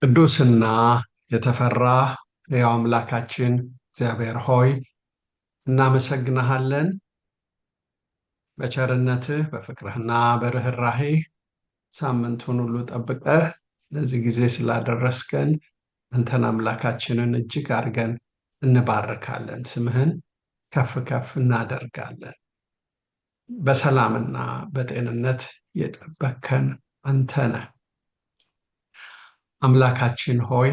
ቅዱስና የተፈራህ ሕያው አምላካችን እግዚአብሔር ሆይ እናመሰግንሃለን። በቸርነትህ በፍቅርህና በርህራሄህ ሳምንቱን ሁሉ ጠብቀህ ለዚህ ጊዜ ስላደረስከን አንተን አምላካችንን እጅግ አድርገን እንባርካለን። ስምህን ከፍ ከፍ እናደርጋለን። በሰላምና በጤንነት የጠበቅከን አንተ ነህ። አምላካችን ሆይ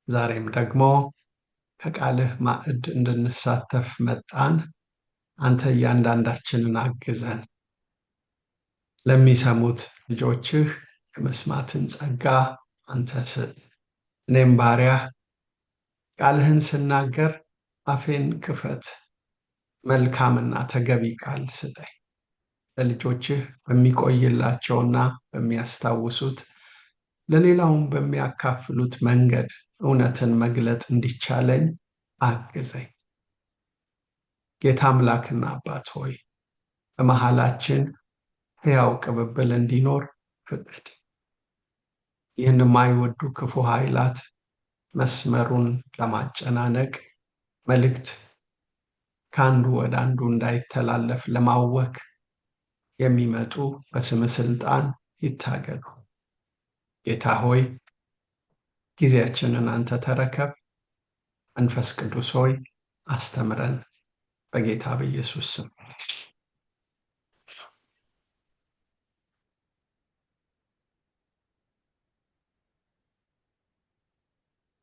ዛሬም ደግሞ ከቃልህ ማዕድ እንድንሳተፍ መጣን። አንተ እያንዳንዳችንን አግዘን። ለሚሰሙት ልጆችህ የመስማትን ጸጋ አንተ ስጥ። እኔም ባሪያህ ቃልህን ስናገር አፌን ክፈት፣ መልካምና ተገቢ ቃል ስጠኝ። ለልጆችህ በሚቆይላቸውና በሚያስታውሱት ለሌላውም በሚያካፍሉት መንገድ እውነትን መግለጥ እንዲቻለኝ አግዘኝ። ጌታ አምላክና አባት ሆይ በመሃላችን ሕያው ቅብብል እንዲኖር ፍቀድ። ይህን የማይወዱ ክፉ ኃይላት መስመሩን ለማጨናነቅ መልእክት ከአንዱ ወደ አንዱ እንዳይተላለፍ ለማወክ የሚመጡ በስም ስልጣን ይታገዱ። ጌታ ሆይ ጊዜያችንን አንተ ተረከብ። መንፈስ ቅዱስ ሆይ አስተምረን፣ በጌታ በኢየሱስ ስም።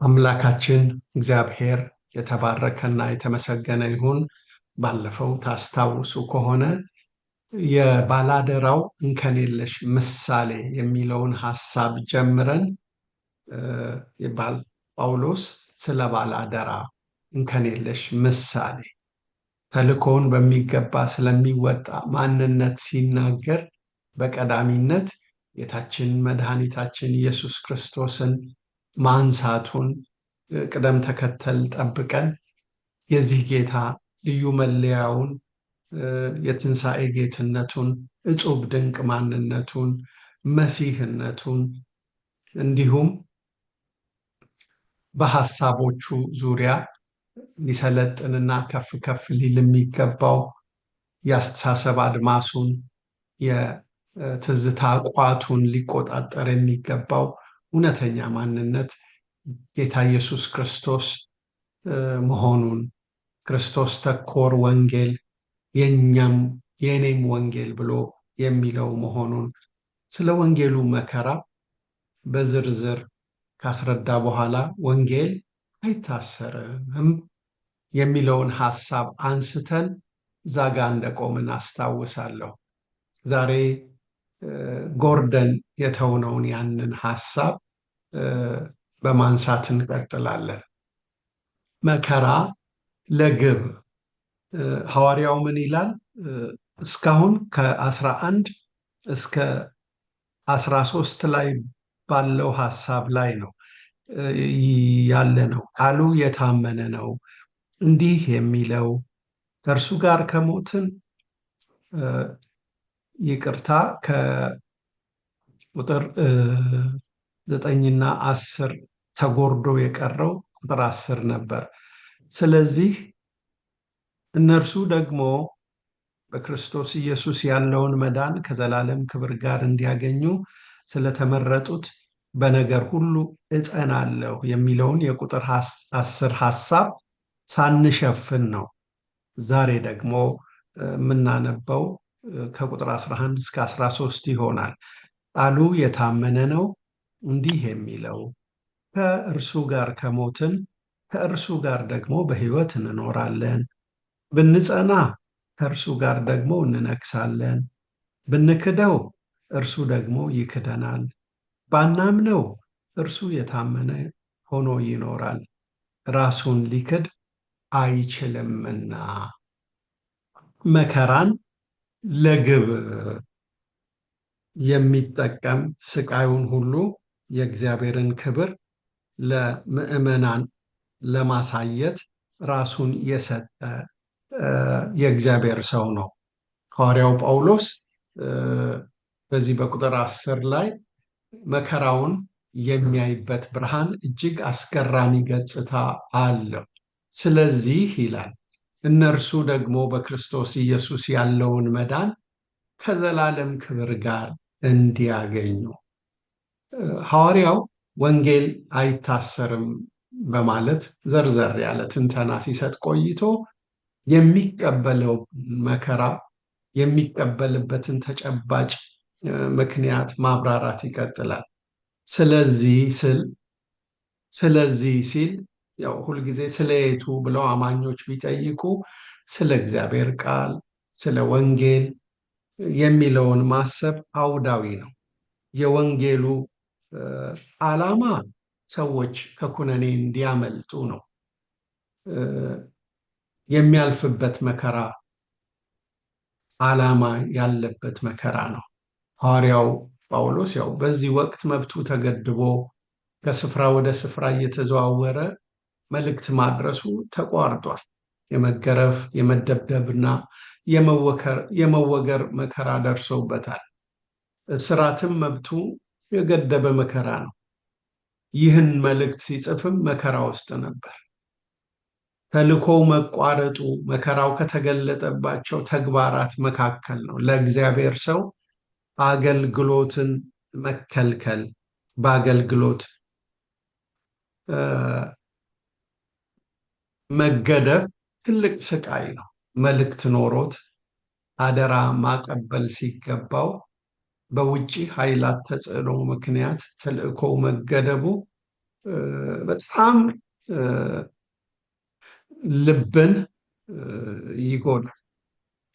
አምላካችን እግዚአብሔር የተባረከና የተመሰገነ ይሁን። ባለፈው ታስታውሱ ከሆነ የባላደራው እንከን የለሽ ምሳሌ የሚለውን ሐሳብ ጀምረን ጳውሎስ ስለ ባላደራ እንከን የለሽ ምሳሌ ተልእኮውን በሚገባ ስለሚወጣ ማንነት ሲናገር በቀዳሚነት ጌታችን መድኃኒታችን ኢየሱስ ክርስቶስን ማንሳቱን ቅደም ተከተል ጠብቀን የዚህ ጌታ ልዩ መለያውን የትንሣኤ ጌትነቱን፣ እጹብ ድንቅ ማንነቱን፣ መሲህነቱን እንዲሁም በሐሳቦቹ ዙሪያ ሊሰለጥንና ከፍ ከፍ ሊል የሚገባው የአስተሳሰብ አድማሱን የትዝታ ቋቱን ሊቆጣጠር የሚገባው እውነተኛ ማንነት ጌታ ኢየሱስ ክርስቶስ መሆኑን፣ ክርስቶስ ተኮር ወንጌል የኔም ወንጌል ብሎ የሚለው መሆኑን፣ ስለ ወንጌሉ መከራ በዝርዝር ካስረዳ በኋላ ወንጌል አይታሰርም የሚለውን ሐሳብ አንስተን ዛጋ እንደቆምን አስታውሳለሁ። ዛሬ ጎርደን የተውነውን ያንን ሐሳብ በማንሳት እንቀጥላለን። መከራ ለግብ ሐዋርያው ምን ይላል? እስካሁን ከ11 እስከ 13 ላይ ባለው ሐሳብ ላይ ነው ያለ ነው። ቃሉ የታመነ ነው። እንዲህ የሚለው ከእርሱ ጋር ከሞትን ይቅርታ ከቁጥር 9ና 10 ተጎርዶ የቀረው ቁጥር 10 ነበር። ስለዚህ እነርሱ ደግሞ በክርስቶስ ኢየሱስ ያለውን መዳን ከዘላለም ክብር ጋር እንዲያገኙ ስለተመረጡት በነገር ሁሉ እጸናለሁ የሚለውን የቁጥር 10 ሐሳብ ሳንሸፍን ነው ዛሬ ደግሞ የምናነበው ከቁጥር 11 እስከ 13 ይሆናል። ቃሉ የታመነ ነው። እንዲህ የሚለው ከእርሱ ጋር ከሞትን ከእርሱ ጋር ደግሞ በሕይወት እንኖራለን። ብንጸና ከእርሱ ጋር ደግሞ እንነግሳለን። ብንክደው እርሱ ደግሞ ይክደናል። ባናምነው እርሱ የታመነ ሆኖ ይኖራል፣ ራሱን ሊክድ አይችልምና። መከራን ለግብ የሚጠቀም ስቃዩን ሁሉ የእግዚአብሔርን ክብር ለምዕመናን ለማሳየት ራሱን የሰጠ የእግዚአብሔር ሰው ነው ሐዋርያው ጳውሎስ። በዚህ በቁጥር 10 ላይ መከራውን የሚያይበት ብርሃን እጅግ አስገራሚ ገጽታ አለው። ስለዚህ ይላል እነርሱ ደግሞ በክርስቶስ ኢየሱስ ያለውን መዳን ከዘላለም ክብር ጋር እንዲያገኙ። ሐዋርያው ወንጌል አይታሰርም በማለት ዘርዘር ያለ ትንተና ሲሰጥ ቆይቶ የሚቀበለው መከራ የሚቀበልበትን ተጨባጭ ምክንያት ማብራራት ይቀጥላል። ስለዚህ ሲል ያው ሁልጊዜ ስለ የቱ ብለው አማኞች ቢጠይቁ ስለ እግዚአብሔር ቃል፣ ስለ ወንጌል የሚለውን ማሰብ አውዳዊ ነው። የወንጌሉ ዓላማ ሰዎች ከኩነኔ እንዲያመልጡ ነው። የሚያልፍበት መከራ ዓላማ ያለበት መከራ ነው። ሐዋርያው ጳውሎስ ያው በዚህ ወቅት መብቱ ተገድቦ ከስፍራ ወደ ስፍራ እየተዘዋወረ መልእክት ማድረሱ ተቋርጧል። የመገረፍ የመደብደብና የመወገር መከራ ደርሶበታል። እስራትም መብቱ የገደበ መከራ ነው። ይህን መልእክት ሲጽፍም መከራ ውስጥ ነበር። ተልኮው መቋረጡ መከራው ከተገለጠባቸው ተግባራት መካከል ነው። ለእግዚአብሔር ሰው አገልግሎትን መከልከል፣ በአገልግሎት መገደብ ትልቅ ስቃይ ነው። መልእክት ኖሮት አደራ ማቀበል ሲገባው በውጪ ኃይላት ተጽዕኖ ምክንያት ተልእኮው መገደቡ በጣም ልብን ይጎዳል።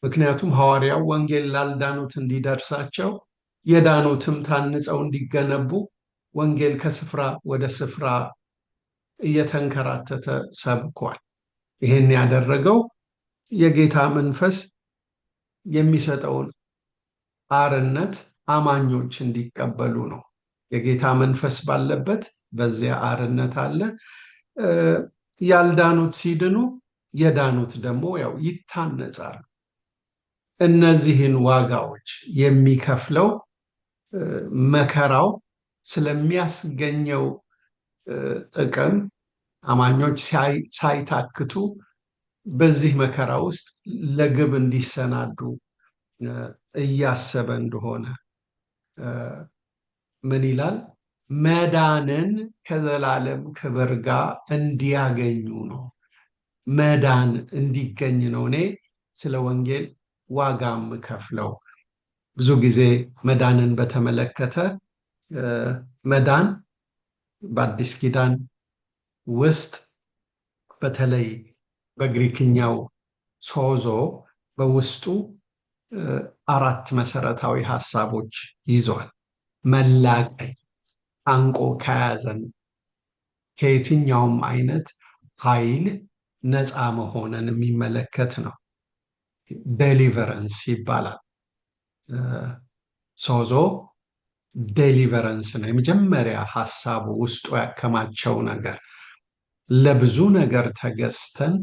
ምክንያቱም ሐዋርያው ወንጌል ላልዳኑት እንዲደርሳቸው የዳኑትም ታንጸው እንዲገነቡ ወንጌል ከስፍራ ወደ ስፍራ እየተንከራተተ ሰብኳል። ይህን ያደረገው የጌታ መንፈስ የሚሰጠውን አርነት አማኞች እንዲቀበሉ ነው። የጌታ መንፈስ ባለበት በዚያ አርነት አለ። ያልዳኑት ሲድኑ፣ የዳኑት ደግሞ ያው ይታነጻሉ። እነዚህን ዋጋዎች የሚከፍለው መከራው ስለሚያስገኘው ጥቅም አማኞች ሳይታክቱ በዚህ መከራ ውስጥ ለግብ እንዲሰናዱ እያሰበ እንደሆነ ምን ይላል? መዳንን ከዘላለም ክብር ጋር እንዲያገኙ ነው። መዳን እንዲገኝ ነው እኔ ስለ ወንጌል ዋጋ የምከፍለው። ብዙ ጊዜ መዳንን በተመለከተ መዳን በአዲስ ኪዳን ውስጥ በተለይ በግሪክኛው ሶዞ በውስጡ 4 መሰረታዊ ሐሳቦች ይዟል። መላቀቅ፣ አንቆ ከያዘን ከየትኛውም አይነት ኃይል ነፃ መሆንን የሚመለከት ነው። ዴሊቨረንስ ይባላል። ሶዞ ዴሊቨረንስ ነው። የመጀመሪያ ሐሳቡ ውስጡ ያከማቸው ነገር ለብዙ ነገር ተገዝተን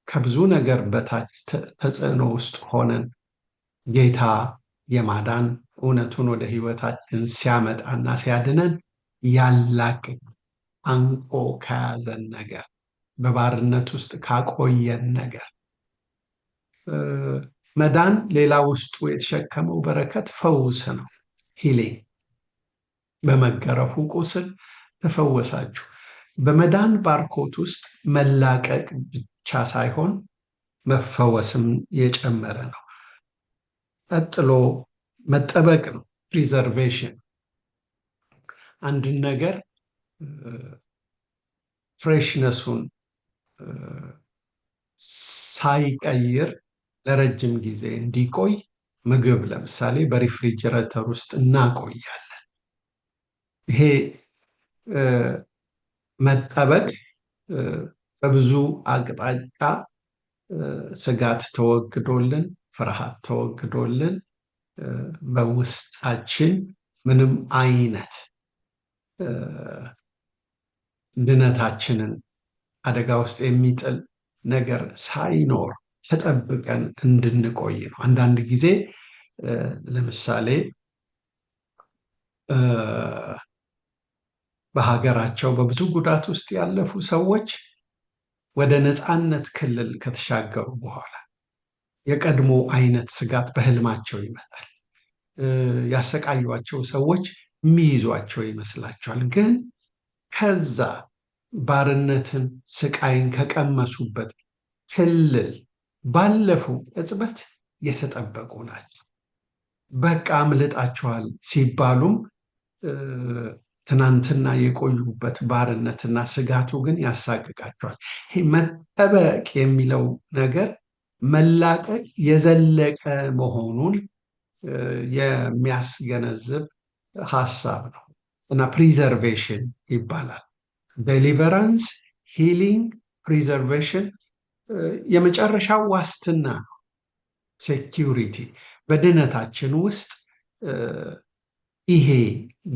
ከብዙ ነገር በታች ተጽዕኖ ውስጥ ሆነን ጌታ የማዳን እውነቱን ወደ ሕይወታችን ሲያመጣና ሲያድነን ያላቅቅ አንቆ ከያዘን ነገር በባርነት ውስጥ ካቆየን ነገር መዳን ሌላ ውስጡ የተሸከመው በረከት ፈውስ ነው። ሂሊንግ በመገረፉ ቁስል ተፈወሳችሁ። በመዳን ባርኮት ውስጥ መላቀቅ ብቻ ሳይሆን መፈወስም የጨመረ ነው። ቀጥሎ መጠበቅ ነው። ፕሪዘርቬሽን አንድን ነገር ፍሬሽነሱን ሳይቀይር ለረጅም ጊዜ እንዲቆይ ምግብ ለምሳሌ በሪፍሪጀሬተር ውስጥ እናቆያለን። ይሄ መጠበቅ በብዙ አቅጣጫ ስጋት ተወግዶልን፣ ፍርሃት ተወግዶልን በውስጣችን ምንም አይነት ድነታችንን አደጋ ውስጥ የሚጥል ነገር ሳይኖር ተጠብቀን እንድንቆይ ነው። አንዳንድ ጊዜ ለምሳሌ በሀገራቸው በብዙ ጉዳት ውስጥ ያለፉ ሰዎች ወደ ነፃነት ክልል ከተሻገሩ በኋላ የቀድሞ አይነት ስጋት በህልማቸው ይመጣል። ያሰቃዩቸው ሰዎች የሚይዟቸው ይመስላቸዋል። ግን ከዛ ባርነትን፣ ስቃይን ከቀመሱበት ክልል ባለፉ ቅጽበት የተጠበቁ ናቸው። በቃ አምልጣችኋል ሲባሉም ትናንትና የቆዩበት ባርነትና ስጋቱ ግን ያሳቅቃቸዋል። ይሄ መጠበቅ የሚለው ነገር መላቀቅ የዘለቀ መሆኑን የሚያስገነዝብ ሀሳብ ነው እና ፕሪዘርቬሽን ይባላል። ዴሊቨራንስ፣ ሂሊንግ፣ ፕሪዘርቬሽን የመጨረሻው ዋስትና ነው። ሴኪሪቲ በድነታችን ውስጥ ይሄ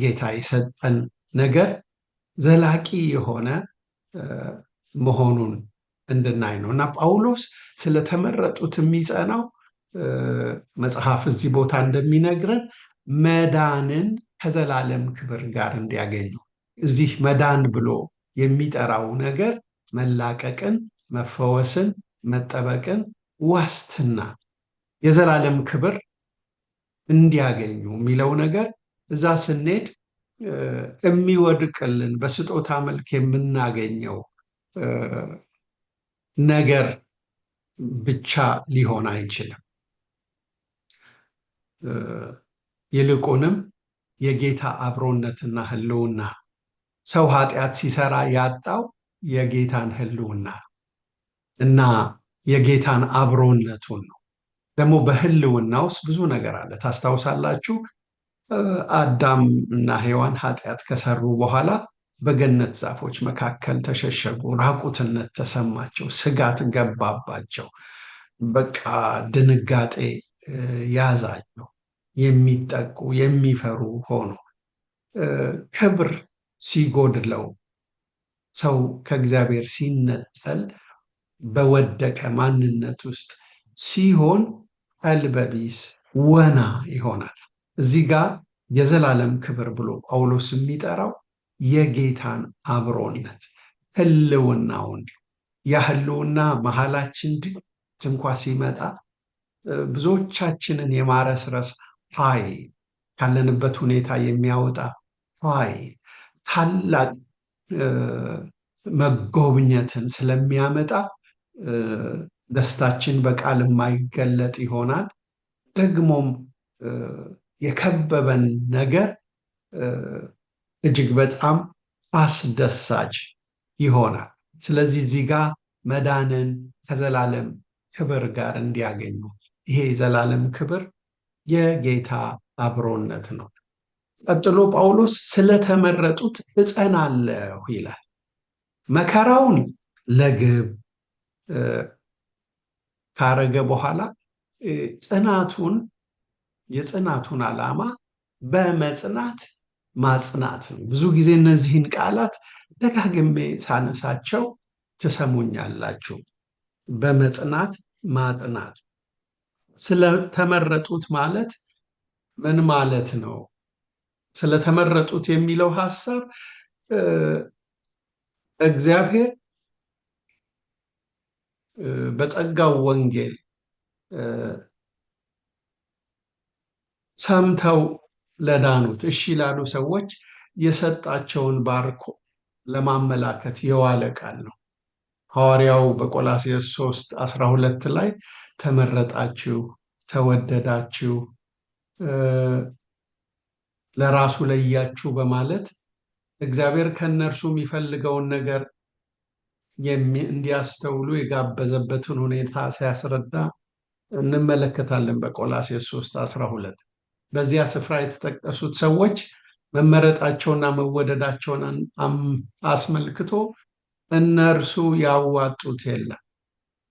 ጌታ የሰጠን ነገር ዘላቂ የሆነ መሆኑን እንድናይ ነው እና ጳውሎስ ስለተመረጡት የሚጸናው መጽሐፍ እዚህ ቦታ እንደሚነግረን መዳንን ከዘላለም ክብር ጋር እንዲያገኙ። እዚህ መዳን ብሎ የሚጠራው ነገር መላቀቅን፣ መፈወስን፣ መጠበቅን፣ ዋስትና፣ የዘላለም ክብር እንዲያገኙ የሚለው ነገር እዛ ስንሄድ የሚወድቅልን በስጦታ መልክ የምናገኘው ነገር ብቻ ሊሆን አይችልም። ይልቁንም የጌታ አብሮነትና ሕልውና ሰው ኃጢአት ሲሰራ ያጣው የጌታን ሕልውና እና የጌታን አብሮነቱን ነው። ደግሞ በሕልውና ውስጥ ብዙ ነገር አለ። ታስታውሳላችሁ? አዳም እና ሔዋን ኃጢአት ከሰሩ በኋላ በገነት ዛፎች መካከል ተሸሸጉ። ራቁትነት ተሰማቸው፣ ስጋት ገባባቸው፣ በቃ ድንጋጤ ያዛቸው፣ የሚጠቁ የሚፈሩ ሆኖ ክብር ሲጎድለው ሰው ከእግዚአብሔር ሲነጠል በወደቀ ማንነት ውስጥ ሲሆን ቀልበቢስ ወና ይሆናል። እዚህ ጋር የዘላለም ክብር ብሎ ጳውሎስ የሚጠራው የጌታን አብሮነት ሕልውናውን፣ ያ ሕልውና መሀላችን ድንገት እንኳ ሲመጣ ብዙዎቻችንን የማረስረስ ኃይል፣ ካለንበት ሁኔታ የሚያወጣ ኃይል፣ ታላቅ መጎብኘትን ስለሚያመጣ ደስታችን በቃል የማይገለጥ ይሆናል። ደግሞም የከበበን ነገር እጅግ በጣም አስደሳች ይሆናል። ስለዚህ እዚህ ጋር መዳንን ከዘላለም ክብር ጋር እንዲያገኙ፣ ይሄ የዘላለም ክብር የጌታ አብሮነት ነው። ቀጥሎ ጳውሎስ ስለተመረጡት እጸናለሁ ይላል። መከራውን ለግብ ካረገ በኋላ የጽናቱን ዓላማ በመጽናት ማጽናት ነው። ብዙ ጊዜ እነዚህን ቃላት ደጋግሜ ሳነሳቸው ትሰሙኛላችሁ። በመጽናት ማጽናት። ስለተመረጡት ማለት ምን ማለት ነው? ስለተመረጡት የሚለው ሐሳብ እግዚአብሔር በጸጋው ወንጌል ሰምተው ለዳኑት እሺ ላሉ ሰዎች የሰጣቸውን ባርኮ ለማመላከት የዋለ ቃል ነው። ሐዋርያው በቆላስይስ 3:12 ላይ ተመረጣችሁ፣ ተወደዳችሁ፣ ለራሱ ለያችሁ በማለት እግዚአብሔር ከነርሱ የሚፈልገውን ነገር እንዲያስተውሉ የጋበዘበትን ሁኔታ ሲያስረዳ እንመለከታለን። በቆላስይስ 3:12 በዚያ ስፍራ የተጠቀሱት ሰዎች መመረጣቸውና መወደዳቸውን አስመልክቶ እነርሱ ያዋጡት የለም።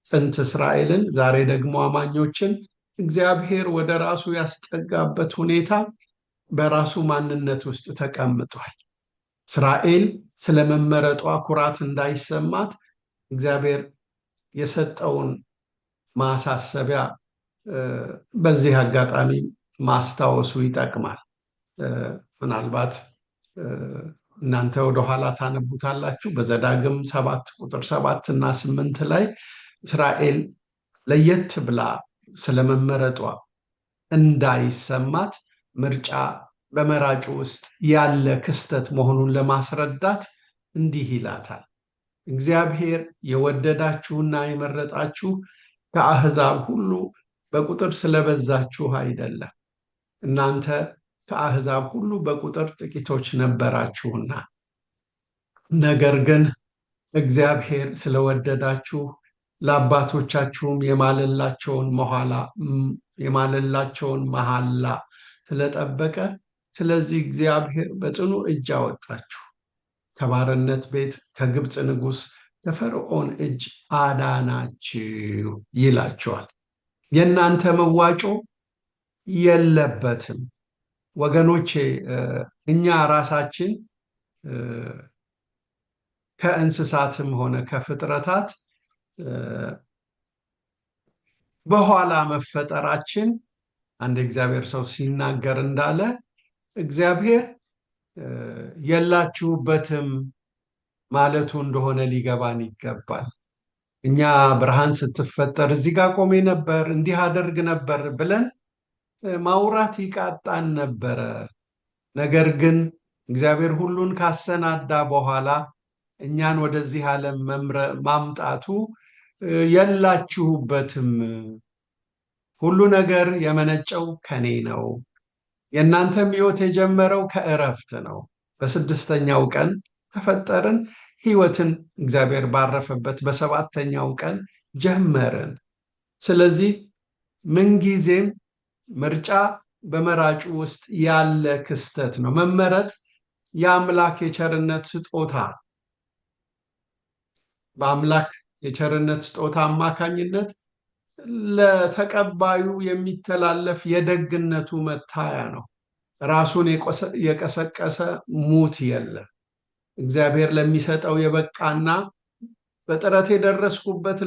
ጥንት እስራኤልን ዛሬ ደግሞ አማኞችን እግዚአብሔር ወደ ራሱ ያስጠጋበት ሁኔታ በራሱ ማንነት ውስጥ ተቀምጧል። እስራኤል ስለመመረጧ ኩራት እንዳይሰማት እግዚአብሔር የሰጠውን ማሳሰቢያ በዚህ አጋጣሚ ማስታወሱ ይጠቅማል። ምናልባት እናንተ ወደኋላ ታነቡታላችሁ። በዘዳግም 7 ቁጥር 7 እና 8 ላይ እስራኤል ለየት ብላ ስለመመረጧ እንዳይሰማት ምርጫ በመራጩ ውስጥ ያለ ክስተት መሆኑን ለማስረዳት እንዲህ ይላታል። እግዚአብሔር የወደዳችሁና የመረጣችሁ ከአሕዛብ ሁሉ በቁጥር ስለበዛችሁ አይደለም፣ እናንተ ከአሕዛብ ሁሉ በቁጥር ጥቂቶች ነበራችሁና፣ ነገር ግን እግዚአብሔር ስለወደዳችሁ ለአባቶቻችሁም የማለላቸውን መሐላ ስለጠበቀ፣ ስለዚህ እግዚአብሔር በጽኑ እጅ አወጣችሁ፣ ከባርነት ቤት ከግብፅ ንጉሥ ከፈርዖን እጅ አዳናችሁ ይላቸዋል። የእናንተ መዋጮ የለበትም ወገኖቼ። እኛ ራሳችን ከእንስሳትም ሆነ ከፍጥረታት በኋላ መፈጠራችን አንድ እግዚአብሔር ሰው ሲናገር እንዳለ እግዚአብሔር የላችሁበትም ማለቱ እንደሆነ ሊገባን ይገባል። እኛ ብርሃን ስትፈጠር እዚህ ጋር ቆሜ ነበር፣ እንዲህ አደርግ ነበር ብለን ማውራት ይቃጣን ነበረ። ነገር ግን እግዚአብሔር ሁሉን ካሰናዳ በኋላ እኛን ወደዚህ ዓለም ማምጣቱ የላችሁበትም፣ ሁሉ ነገር የመነጨው ከኔ ነው፣ የእናንተም ሕይወት የጀመረው ከእረፍት ነው። በስድስተኛው ቀን ተፈጠርን፣ ሕይወትን እግዚአብሔር ባረፈበት በሰባተኛው ቀን ጀመርን። ስለዚህ ምንጊዜም ምርጫ በመራጩ ውስጥ ያለ ክስተት ነው። መመረጥ የአምላክ የቸርነት ስጦታ፣ በአምላክ የቸርነት ስጦታ አማካኝነት ለተቀባዩ የሚተላለፍ የደግነቱ መታያ ነው። ራሱን የቀሰቀሰ ሙት የለም። እግዚአብሔር ለሚሰጠው የበቃና በጥረት የደረስኩበት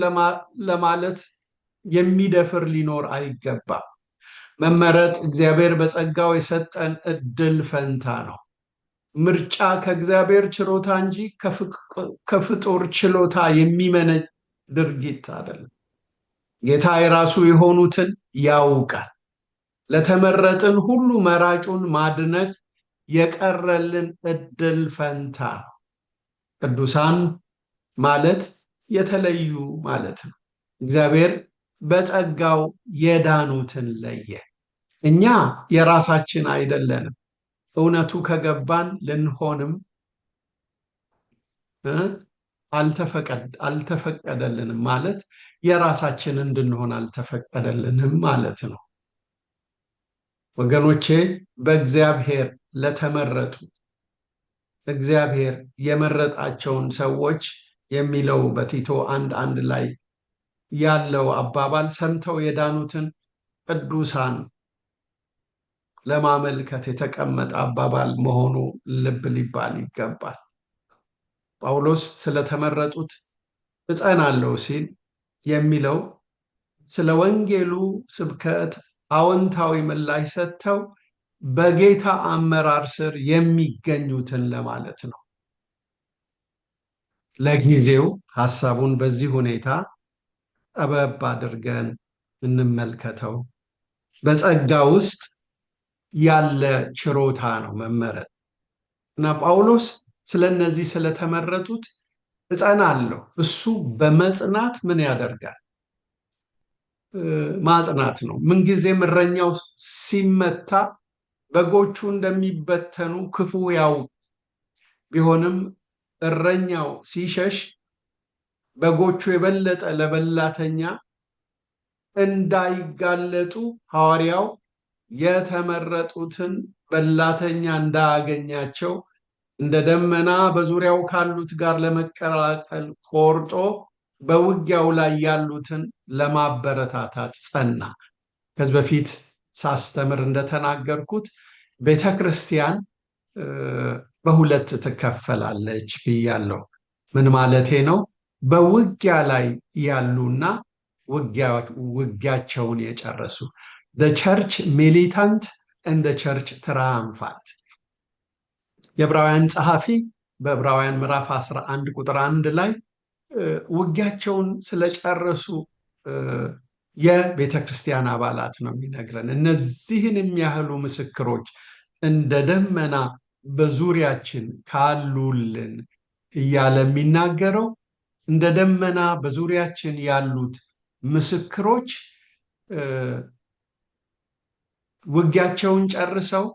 ለማለት የሚደፍር ሊኖር አይገባም። መመረጥ እግዚአብሔር በጸጋው የሰጠን እድል ፈንታ ነው። ምርጫ ከእግዚአብሔር ችሮታ እንጂ ከፍጡር ችሎታ የሚመነጭ ድርጊት አይደለም። ጌታ የራሱ የሆኑትን ያውቃል። ለተመረጥን ሁሉ መራጩን ማድነቅ የቀረልን እድል ፈንታ ነው። ቅዱሳን ማለት የተለዩ ማለት ነው። እግዚአብሔር በጸጋው የዳኑትን ለየ። እኛ የራሳችን አይደለንም። እውነቱ ከገባን ልንሆንም አልተፈቀደልንም ማለት የራሳችን እንድንሆን አልተፈቀደልንም ማለት ነው። ወገኖቼ በእግዚአብሔር ለተመረጡ እግዚአብሔር የመረጣቸውን ሰዎች የሚለው በቲቶ 1:1 ላይ ያለው አባባል ሰምተው የዳኑትን ቅዱሳን ለማመልከት የተቀመጠ አባባል መሆኑ ልብ ሊባል ይገባል። ጳውሎስ ስለተመረጡት እጸናለሁ ሲል የሚለው ስለ ወንጌሉ ስብከት አዎንታዊ ምላሽ ሰጥተው በጌታ አመራር ስር የሚገኙትን ለማለት ነው። ለጊዜው ሐሳቡን በዚህ ሁኔታ ጠበብ አድርገን እንመልከተው። በጸጋ ውስጥ ያለ ችሮታ ነው መመረጥ እና ጳውሎስ ስለነዚህ ስለተመረጡት እጸናለሁ። እሱ በመጽናት ምን ያደርጋል? ማጽናት ነው። ምንጊዜም እረኛው ሲመታ በጎቹ እንደሚበተኑ ክፉ ያው ቢሆንም እረኛው ሲሸሽ በጎቹ የበለጠ ለበላተኛ እንዳይጋለጡ ሐዋርያው የተመረጡትን በላተኛ እንዳያገኛቸው እንደ ደመና በዙሪያው ካሉት ጋር ለመቀላቀል ቆርጦ በውጊያው ላይ ያሉትን ለማበረታታት ጸና። ከዚህ በፊት ሳስተምር እንደተናገርኩት ቤተክርስቲያን በሁለት ትከፈላለች ብያለሁ። ምን ማለቴ ነው? በውጊያ ላይ ያሉና ውጊያቸውን የጨረሱ the church militant and the church triumphant። የዕብራውያን ጸሐፊ በዕብራውያን ምዕራፍ 11 ቁጥር 1 ላይ ውጊያቸውን ስለጨረሱ የቤተ ክርስቲያን አባላት ነው የሚነግረን። እነዚህን የሚያህሉ ምስክሮች እንደ ደመና በዙሪያችን ካሉልን እያለ የሚናገረው እንደ ደመና በዙሪያችን ያሉት ምስክሮች ውጊያቸውን ጨርሰው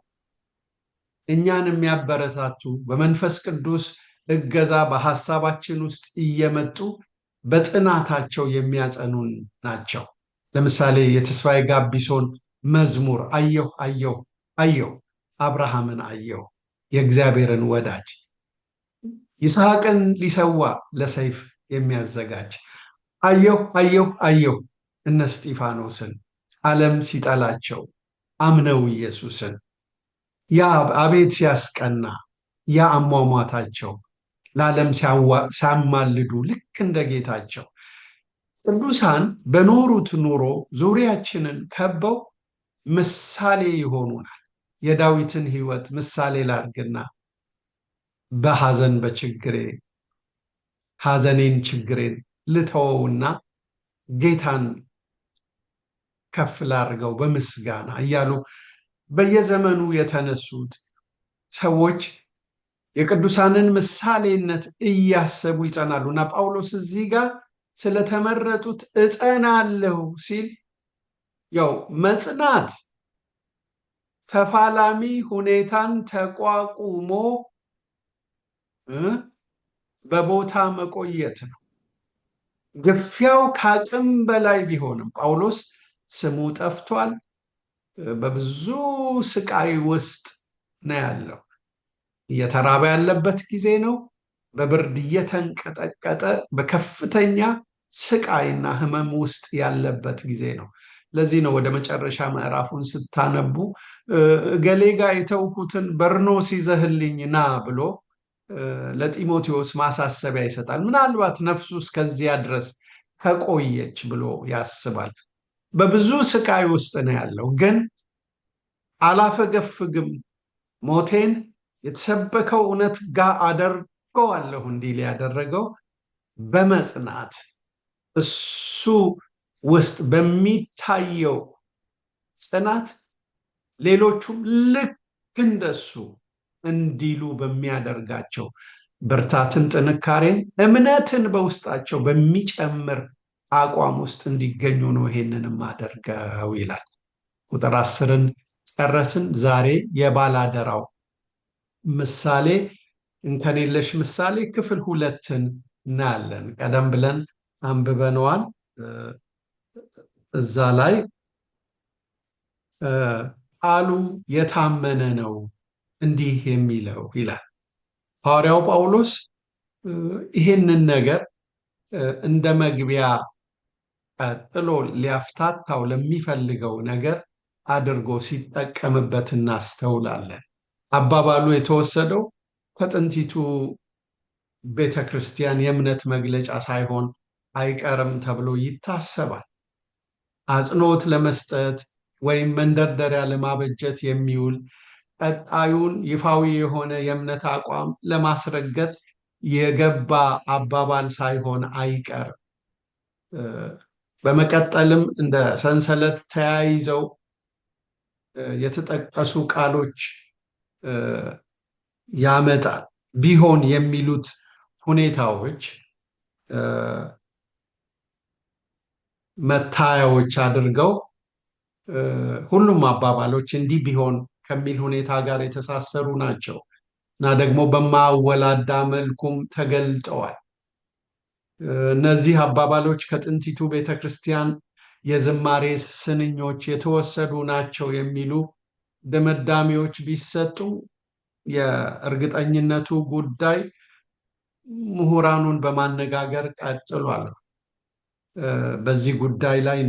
እኛን የሚያበረታቱ በመንፈስ ቅዱስ እገዛ በሐሳባችን ውስጥ እየመጡ በጽናታቸው የሚያጸኑን ናቸው። ለምሳሌ የተስፋዬ ጋቢሶን መዝሙር አየሁ አየሁ አየሁ አብርሃምን አየሁ የእግዚአብሔርን ወዳጅ ይስሐቅን ሊሰዋ ለሰይፍ የሚያዘጋጅ አየሁ አየሁ አየሁ እነ እስጢፋኖስን ዓለም ሲጠላቸው አምነው ኢየሱስን ያ አቤት ሲያስቀና ያ አሟሟታቸው ለዓለም ሲያማልዱ ልክ እንደ ጌታቸው ቅዱሳን በኖሩት ኑሮ ዙሪያችንን ከበው ምሳሌ ይሆኑናል። የዳዊትን ሕይወት ምሳሌ ላድርግና በሐዘን በችግሬ ሐዘኔን ችግሬን ልተወውና ጌታን ከፍ ላድርገው በምስጋና እያሉ በየዘመኑ የተነሱት ሰዎች የቅዱሳንን ምሳሌነት እያሰቡ ይጸናሉ እና ጳውሎስ እዚህ ጋር ስለተመረጡት እጸናለሁ ሲል ያው መጽናት ተፋላሚ ሁኔታን ተቋቁሞ በቦታ መቆየት ነው። ግፊያው ከአቅም በላይ ቢሆንም ጳውሎስ ስሙ ጠፍቷል። በብዙ ስቃይ ውስጥ ነው ያለው። እየተራበ ያለበት ጊዜ ነው። በብርድ እየተንቀጠቀጠ በከፍተኛ ስቃይና ሕመም ውስጥ ያለበት ጊዜ ነው። ለዚህ ነው ወደ መጨረሻ ምዕራፉን ስታነቡ እገሌ ጋር የተውኩትን በርኖስ ይዘህልኝ ና ብሎ ለጢሞቴዎስ ማሳሰቢያ ይሰጣል። ምናልባት ነፍሱ እስከዚያ ድረስ ከቆየች ብሎ ያስባል። በብዙ ስቃይ ውስጥ ነው ያለው፣ ግን አላፈገፍግም፣ ሞቴን የተሰበከው እውነት ጋር አደርገዋለሁ እንዲል ያደረገው በመጽናት እሱ ውስጥ በሚታየው ጽናት ሌሎቹም ልክ እንደሱ እንዲሉ በሚያደርጋቸው ብርታትን፣ ጥንካሬን፣ እምነትን በውስጣቸው በሚጨምር አቋም ውስጥ እንዲገኙ ነው ይሄንንም አደርገው ይላል። ቁጥር 10ን ጨረስን። ዛሬ የባላደራው ምሳሌ እንከን የለሽ ምሳሌ ክፍል 2ን እናያለን። ቀደም ብለን አንብበነዋል። እዛ ላይ ቃሉ የታመነ ነው እንዲህ የሚለው ይላል። ሐዋርያው ጳውሎስ ይህንን ነገር እንደ መግቢያ ጥሎ ሊያፍታታው ለሚፈልገው ነገር አድርጎ ሲጠቀምበት እናስተውላለን። አባባሉ የተወሰደው ከጥንቲቱ ቤተክርስቲያን የእምነት መግለጫ ሳይሆን አይቀርም ተብሎ ይታሰባል። አጽንዖት ለመስጠት ወይም መንደርደሪያ ለማበጀት የሚውል ቀጣዩን ይፋዊ የሆነ የእምነት አቋም ለማስረገጥ የገባ አባባል ሳይሆን አይቀርም። በመቀጠልም እንደ ሰንሰለት ተያይዘው የተጠቀሱ ቃሎች ያመጣል። ቢሆን የሚሉት ሁኔታዎች መታያዎች አድርገው ሁሉም አባባሎች እንዲህ ቢሆን ከሚል ሁኔታ ጋር የተሳሰሩ ናቸው እና ደግሞ በማወላዳ መልኩም ተገልጠዋል። እነዚህ አባባሎች ከጥንቲቱ ቤተክርስቲያን የዝማሬ ስንኞች የተወሰዱ ናቸው የሚሉ ድምዳሜዎች ቢሰጡ የእርግጠኝነቱ ጉዳይ ምሁራኑን በማነጋገር ቀጥሏል። በዚህ ጉዳይ ላይ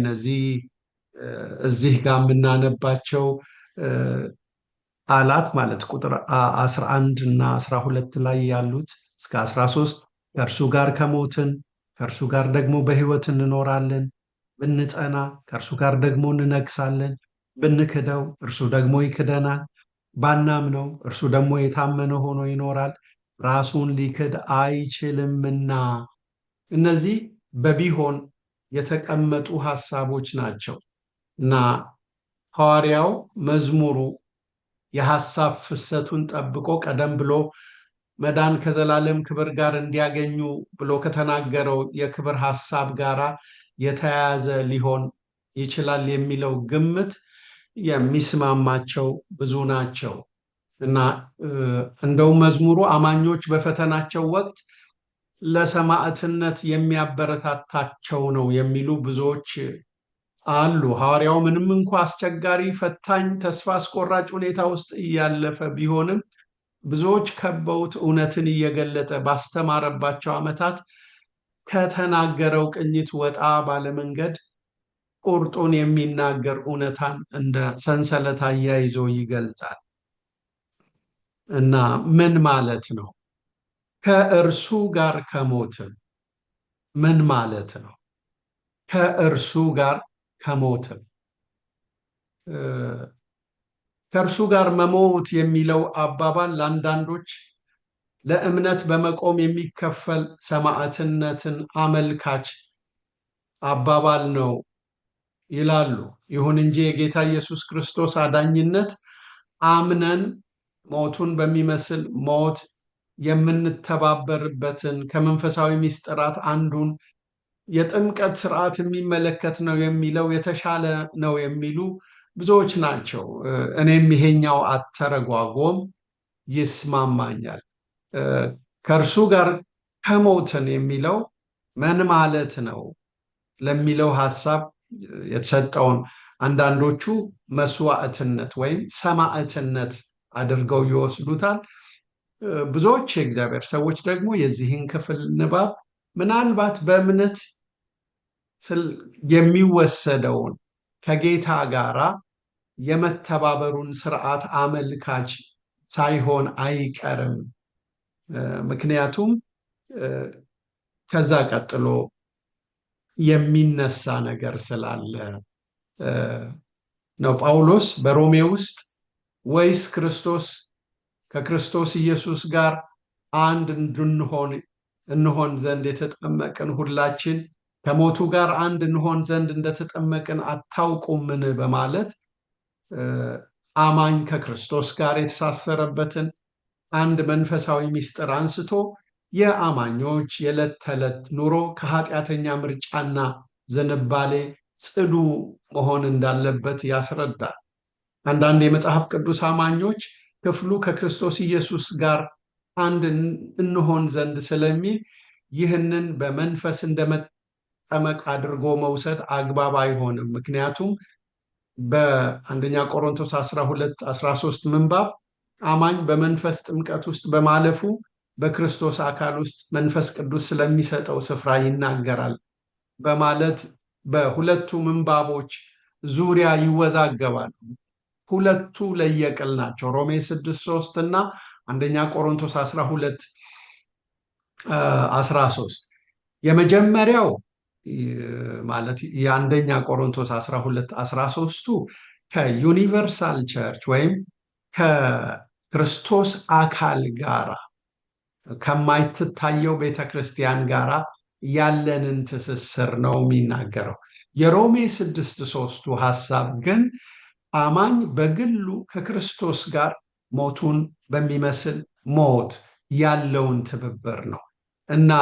እዚህ ጋር የምናነባቸው ቃላት ማለት ቁጥር 11 እና 12 ላይ ያሉት እስከ 13 ከእርሱ ጋር ከሞትን ከእርሱ ጋር ደግሞ በሕይወት እንኖራለን፣ ብንጸና ከእርሱ ጋር ደግሞ እንነግሳለን፣ ብንክደው እርሱ ደግሞ ይክደናል፣ ባናምነው እርሱ ደግሞ የታመነ ሆኖ ይኖራል፣ ራሱን ሊክድ አይችልምና። እነዚህ በቢሆን የተቀመጡ ሐሳቦች ናቸው እና ሐዋርያው መዝሙሩ የሐሳብ ፍሰቱን ጠብቆ ቀደም ብሎ መዳን ከዘላለም ክብር ጋር እንዲያገኙ ብሎ ከተናገረው የክብር ሐሳብ ጋር የተያያዘ ሊሆን ይችላል የሚለው ግምት የሚስማማቸው ብዙ ናቸው እና እንደውም መዝሙሩ አማኞች በፈተናቸው ወቅት ለሰማዕትነት የሚያበረታታቸው ነው የሚሉ ብዙዎች አሉ። ሐዋርያው ምንም እንኳ አስቸጋሪ፣ ፈታኝ፣ ተስፋ አስቆራጭ ሁኔታ ውስጥ እያለፈ ቢሆንም ብዙዎች ከበውት እውነትን እየገለጠ ባስተማረባቸው ዓመታት ከተናገረው ቅኝት ወጣ ባለመንገድ ቁርጡን የሚናገር እውነታን እንደ ሰንሰለት አያይዞ ይገልጣል እና ምን ማለት ነው? ከእርሱ ጋር ከሞትን ምን ማለት ነው? ከእርሱ ጋር ከሞትን ከእርሱ ጋር መሞት የሚለው አባባል ለአንዳንዶች ለእምነት በመቆም የሚከፈል ሰማዕትነትን አመልካች አባባል ነው ይላሉ። ይሁን እንጂ የጌታ ኢየሱስ ክርስቶስ አዳኝነት አምነን ሞቱን በሚመስል ሞት የምንተባበርበትን ከመንፈሳዊ ምስጢራት አንዱን የጥምቀት ስርዓት የሚመለከት ነው የሚለው የተሻለ ነው የሚሉ ብዙዎች ናቸው። እኔም ይሄኛው አተረጓጎም ይስማማኛል። ከእርሱ ጋር ከሞትን የሚለው ምን ማለት ነው ለሚለው ሐሳብ የተሰጠውን አንዳንዶቹ መስዋዕትነት ወይም ሰማዕትነት አድርገው ይወስዱታል። ብዙዎች የእግዚአብሔር ሰዎች ደግሞ የዚህን ክፍል ንባብ ምናልባት በእምነት የሚወሰደውን ከጌታ ጋራ የመተባበሩን ስርዓት አመልካች ሳይሆን አይቀርም። ምክንያቱም ከዛ ቀጥሎ የሚነሳ ነገር ስላለ ነው። ጳውሎስ በሮሜ ውስጥ ወይስ ከክርስቶስ ኢየሱስ ጋር አንድ እንሆን ዘንድ የተጠመቅን ሁላችን ከሞቱ ጋር አንድ እንሆን ዘንድ እንደተጠመቅን አታውቁምን? በማለት አማኝ ከክርስቶስ ጋር የተሳሰረበትን አንድ መንፈሳዊ ምስጢር አንስቶ የአማኞች የዕለት ተዕለት ኑሮ ከኃጢአተኛ ምርጫና ዝንባሌ ጽዱ መሆን እንዳለበት ያስረዳል። አንዳንድ የመጽሐፍ ቅዱስ አማኞች ክፍሉ ከክርስቶስ ኢየሱስ ጋር አንድ እንሆን ዘንድ ስለሚል ይህንን በመንፈስ እንደመጠመቅ አድርጎ መውሰድ አግባብ አይሆንም። ምክንያቱም በአንደኛ ቆሮንቶስ 12:13 ምንባብ አማኝ በመንፈስ ጥምቀት ውስጥ በማለፉ በክርስቶስ አካል ውስጥ መንፈስ ቅዱስ ስለሚሰጠው ስፍራ ይናገራል በማለት በሁለቱ ምንባቦች ዙሪያ ይወዛገባሉ። ሁለቱ ለየቅል ናቸው። ሮሜ 6:3 እና አንደኛ ቆሮንቶስ 12:13 የመጀመሪያው ማለት የአንደኛ ቆሮንቶስ 12:13ቱ ከዩኒቨርሳል ቸርች ወይም ከክርስቶስ አካል ጋራ ከማይትታየው ቤተክርስቲያን ጋራ ያለንን ትስስር ነው የሚናገረው። የሮሜ 6:3ቱ ሐሳብ ግን አማኝ በግሉ ከክርስቶስ ጋር ሞቱን በሚመስል ሞት ያለውን ትብብር ነው እና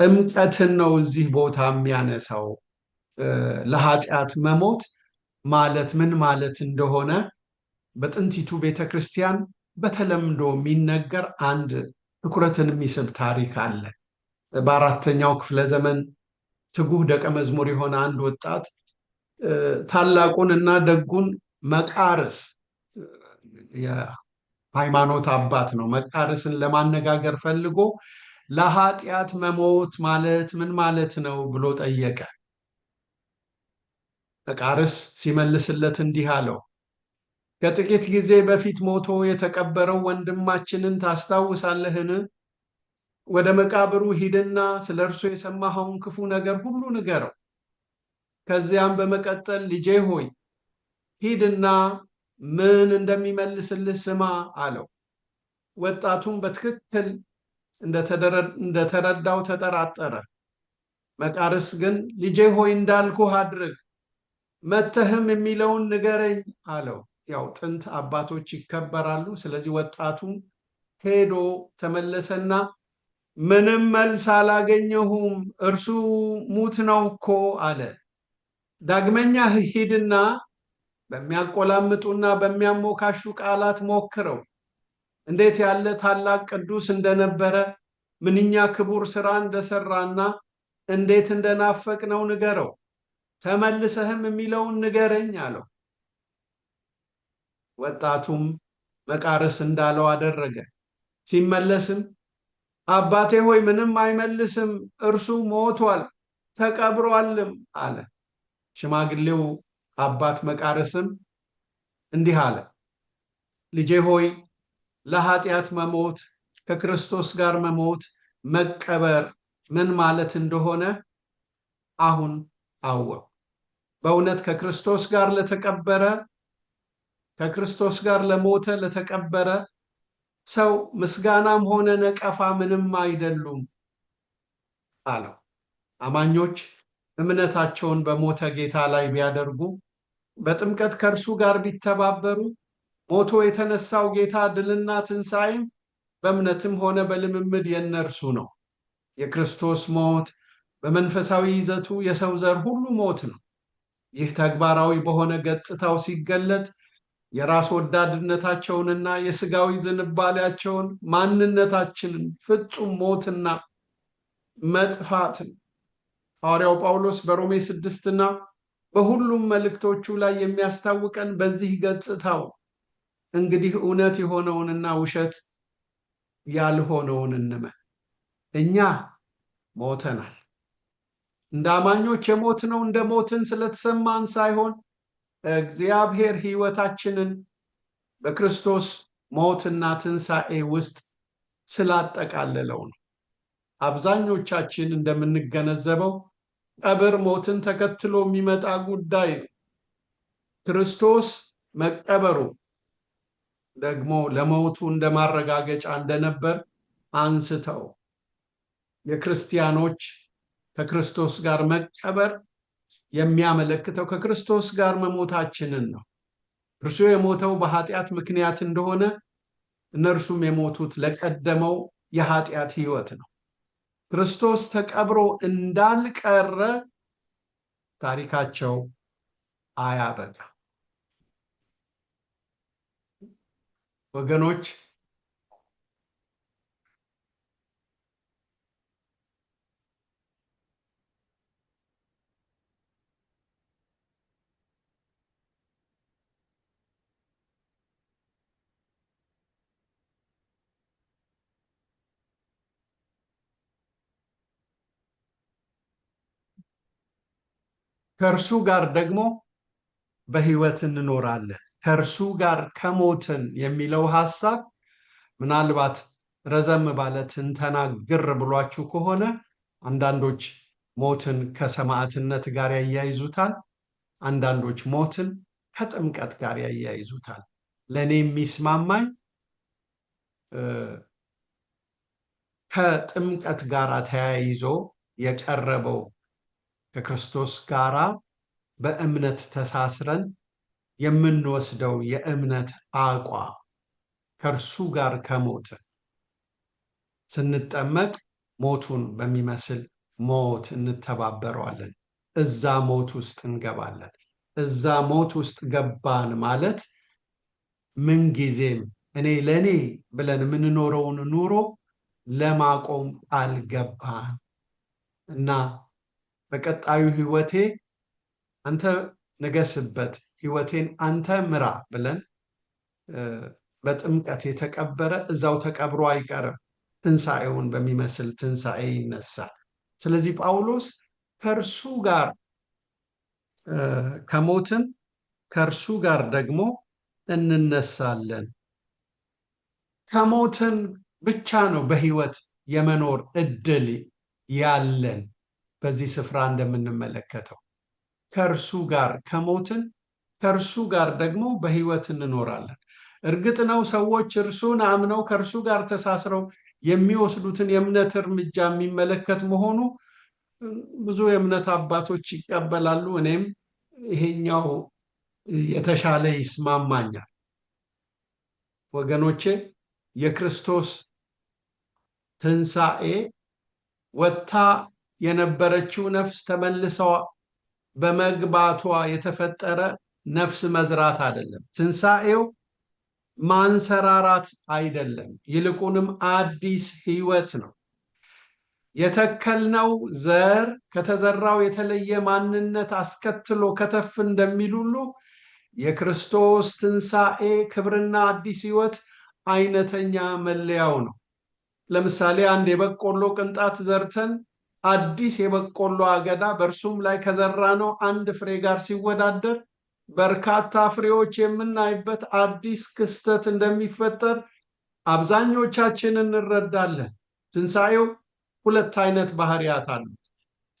ጥምቀትን ነው እዚህ ቦታ የሚያነሳው። ለኃጢአት መሞት ማለት ምን ማለት እንደሆነ በጥንቲቱ ቤተክርስቲያን በተለምዶ የሚነገር አንድ ትኩረትን የሚስብ ታሪክ አለ። በአራተኛው ክፍለ ዘመን ትጉህ ደቀ መዝሙር የሆነ አንድ ወጣት ታላቁን እና ደጉን መቃርስ የሃይማኖት አባት ነው፣ መቃርስን ለማነጋገር ፈልጎ ለኃጢአት መሞት ማለት ምን ማለት ነው ብሎ ጠየቀ። መቃርስ ሲመልስለት እንዲህ አለው፣ ከጥቂት ጊዜ በፊት ሞቶ የተቀበረው ወንድማችንን ታስታውሳለህን? ወደ መቃብሩ ሂድና ስለ እርሱ የሰማኸውን ክፉ ነገር ሁሉ ንገረው። ከዚያም በመቀጠል ልጄ ሆይ ሂድና ምን እንደሚመልስልህ ስማ አለው። ወጣቱም በትክክል እንደተረዳው ተጠራጠረ። መቃርስ ግን ልጄ ሆይ እንዳልኩህ አድርግ፣ መተህም የሚለውን ንገረኝ አለው። ያው ጥንት አባቶች ይከበራሉ። ስለዚህ ወጣቱም ሄዶ ተመለሰና ምንም መልስ አላገኘሁም፣ እርሱ ሙት ነው እኮ አለ። ዳግመኛ ሂድና በሚያቆላምጡና በሚያሞካሹ ቃላት ሞክረው፣ እንዴት ያለ ታላቅ ቅዱስ እንደነበረ፣ ምንኛ ክቡር ሥራ እንደሰራና እንዴት እንደናፈቅነው ንገረው፣ ተመልሰህም የሚለውን ንገረኝ አለው። ወጣቱም መቃርስ እንዳለው አደረገ። ሲመለስም አባቴ ሆይ ምንም አይመልስም፣ እርሱ ሞቷል ተቀብሯልም አለ። ሽማግሌው አባት መቃርስም እንዲህ አለ፣ ልጄ ሆይ ለኃጢአት መሞት ከክርስቶስ ጋር መሞት መቀበር ምን ማለት እንደሆነ አሁን አወቅ። በእውነት ከክርስቶስ ጋር ለተቀበረ ከክርስቶስ ጋር ለሞተ ለተቀበረ ሰው ምስጋናም ሆነ ነቀፋ ምንም አይደሉም አለው። አማኞች እምነታቸውን በሞተ ጌታ ላይ ቢያደርጉ፣ በጥምቀት ከእርሱ ጋር ቢተባበሩ፣ ሞቶ የተነሳው ጌታ ድልና ትንሣኤም በእምነትም ሆነ በልምምድ የነርሱ ነው። የክርስቶስ ሞት በመንፈሳዊ ይዘቱ የሰው ዘር ሁሉ ሞት ነው። ይህ ተግባራዊ በሆነ ገጽታው ሲገለጥ የራስ ወዳድነታቸውንና የሥጋዊ ዝንባሌያቸውን ማንነታችንን ፍጹም ሞትና መጥፋትን ሐዋርያው ጳውሎስ በሮሜ 6ና በሁሉም መልእክቶቹ ላይ የሚያስታውቀን በዚህ ገጽታው። እንግዲህ እውነት የሆነውንና ውሸት ያልሆነውን እንመን። እኛ ሞተናል። እንደ አማኞች የሞትነው እንደ ሞትን ስለተሰማን ሳይሆን እግዚአብሔር ሕይወታችንን በክርስቶስ ሞትና ትንሣኤ ውስጥ ስላጠቃለለው ነው። አብዛኞቻችን እንደምንገነዘበው ቀብር ሞትን ተከትሎ የሚመጣ ጉዳይ ነው። ክርስቶስ መቀበሩ ደግሞ ለሞቱ እንደ ማረጋገጫ እንደነበር አንስተው የክርስቲያኖች ከክርስቶስ ጋር መቀበር የሚያመለክተው ከክርስቶስ ጋር መሞታችንን ነው። እርሱ የሞተው በኃጢአት ምክንያት እንደሆነ እነርሱም የሞቱት ለቀደመው የኃጢአት ሕይወት ነው። ክርስቶስ ተቀብሮ እንዳልቀረ ታሪካቸው አያበቃ። ወገኖች ከእርሱ ጋር ደግሞ በሕይወት እንኖራለን። ከእርሱ ጋር ከሞትን የሚለው ሐሳብ ምናልባት ረዘም ባለ ትንተና ግር ብሏችሁ ከሆነ አንዳንዶች ሞትን ከሰማዕትነት ጋር ያያይዙታል፣ አንዳንዶች ሞትን ከጥምቀት ጋር ያያይዙታል። ለእኔ የሚስማማኝ ከጥምቀት ጋር ተያይዞ የቀረበው ከክርስቶስ ጋር በእምነት ተሳስረን የምንወስደው የእምነት አቋም ከእርሱ ጋር ከሞትን ስንጠመቅ ሞቱን በሚመስል ሞት እንተባበረዋለን። እዛ ሞት ውስጥ እንገባለን። እዛ ሞት ውስጥ ገባን ማለት ምንጊዜም እኔ ለእኔ ብለን የምንኖረውን ኑሮ ለማቆም አልገባን እና በቀጣዩ ሕይወቴ አንተ ንገስበት፣ ሕይወቴን አንተ ምራ ብለን በጥምቀት የተቀበረ እዛው ተቀብሮ አይቀርም። ትንሣኤውን በሚመስል ትንሣኤ ይነሳል። ስለዚህ ጳውሎስ ከእርሱ ጋር ከሞትን ከእርሱ ጋር ደግሞ እንነሳለን። ከሞትን ብቻ ነው በሕይወት የመኖር እድል ያለን። በዚህ ስፍራ እንደምንመለከተው ከእርሱ ጋር ከሞትን ከእርሱ ጋር ደግሞ በሕይወት እንኖራለን። እርግጥ ነው ሰዎች እርሱን አምነው ከእርሱ ጋር ተሳስረው የሚወስዱትን የእምነት እርምጃ የሚመለከት መሆኑ ብዙ የእምነት አባቶች ይቀበላሉ። እኔም ይሄኛው የተሻለ ይስማማኛል። ወገኖቼ የክርስቶስ ትንሣኤ ወጥታ የነበረችው ነፍስ ተመልሰዋ በመግባቷ የተፈጠረ ነፍስ መዝራት አይደለም። ትንሣኤው ማንሰራራት አይደለም፣ ይልቁንም አዲስ ሕይወት ነው። የተከልነው ዘር ከተዘራው የተለየ ማንነት አስከትሎ ከተፍ እንደሚል ሁሉ የክርስቶስ ትንሣኤ ክብርና አዲስ ሕይወት አይነተኛ መለያው ነው። ለምሳሌ አንድ የበቆሎ ቅንጣት ዘርተን አዲስ የበቆሎ አገዳ በእርሱም ላይ ከዘራነው አንድ ፍሬ ጋር ሲወዳደር በርካታ ፍሬዎች የምናይበት አዲስ ክስተት እንደሚፈጠር አብዛኞቻችን እንረዳለን። ትንሣኤው ሁለት አይነት ባህሪያት አሉት።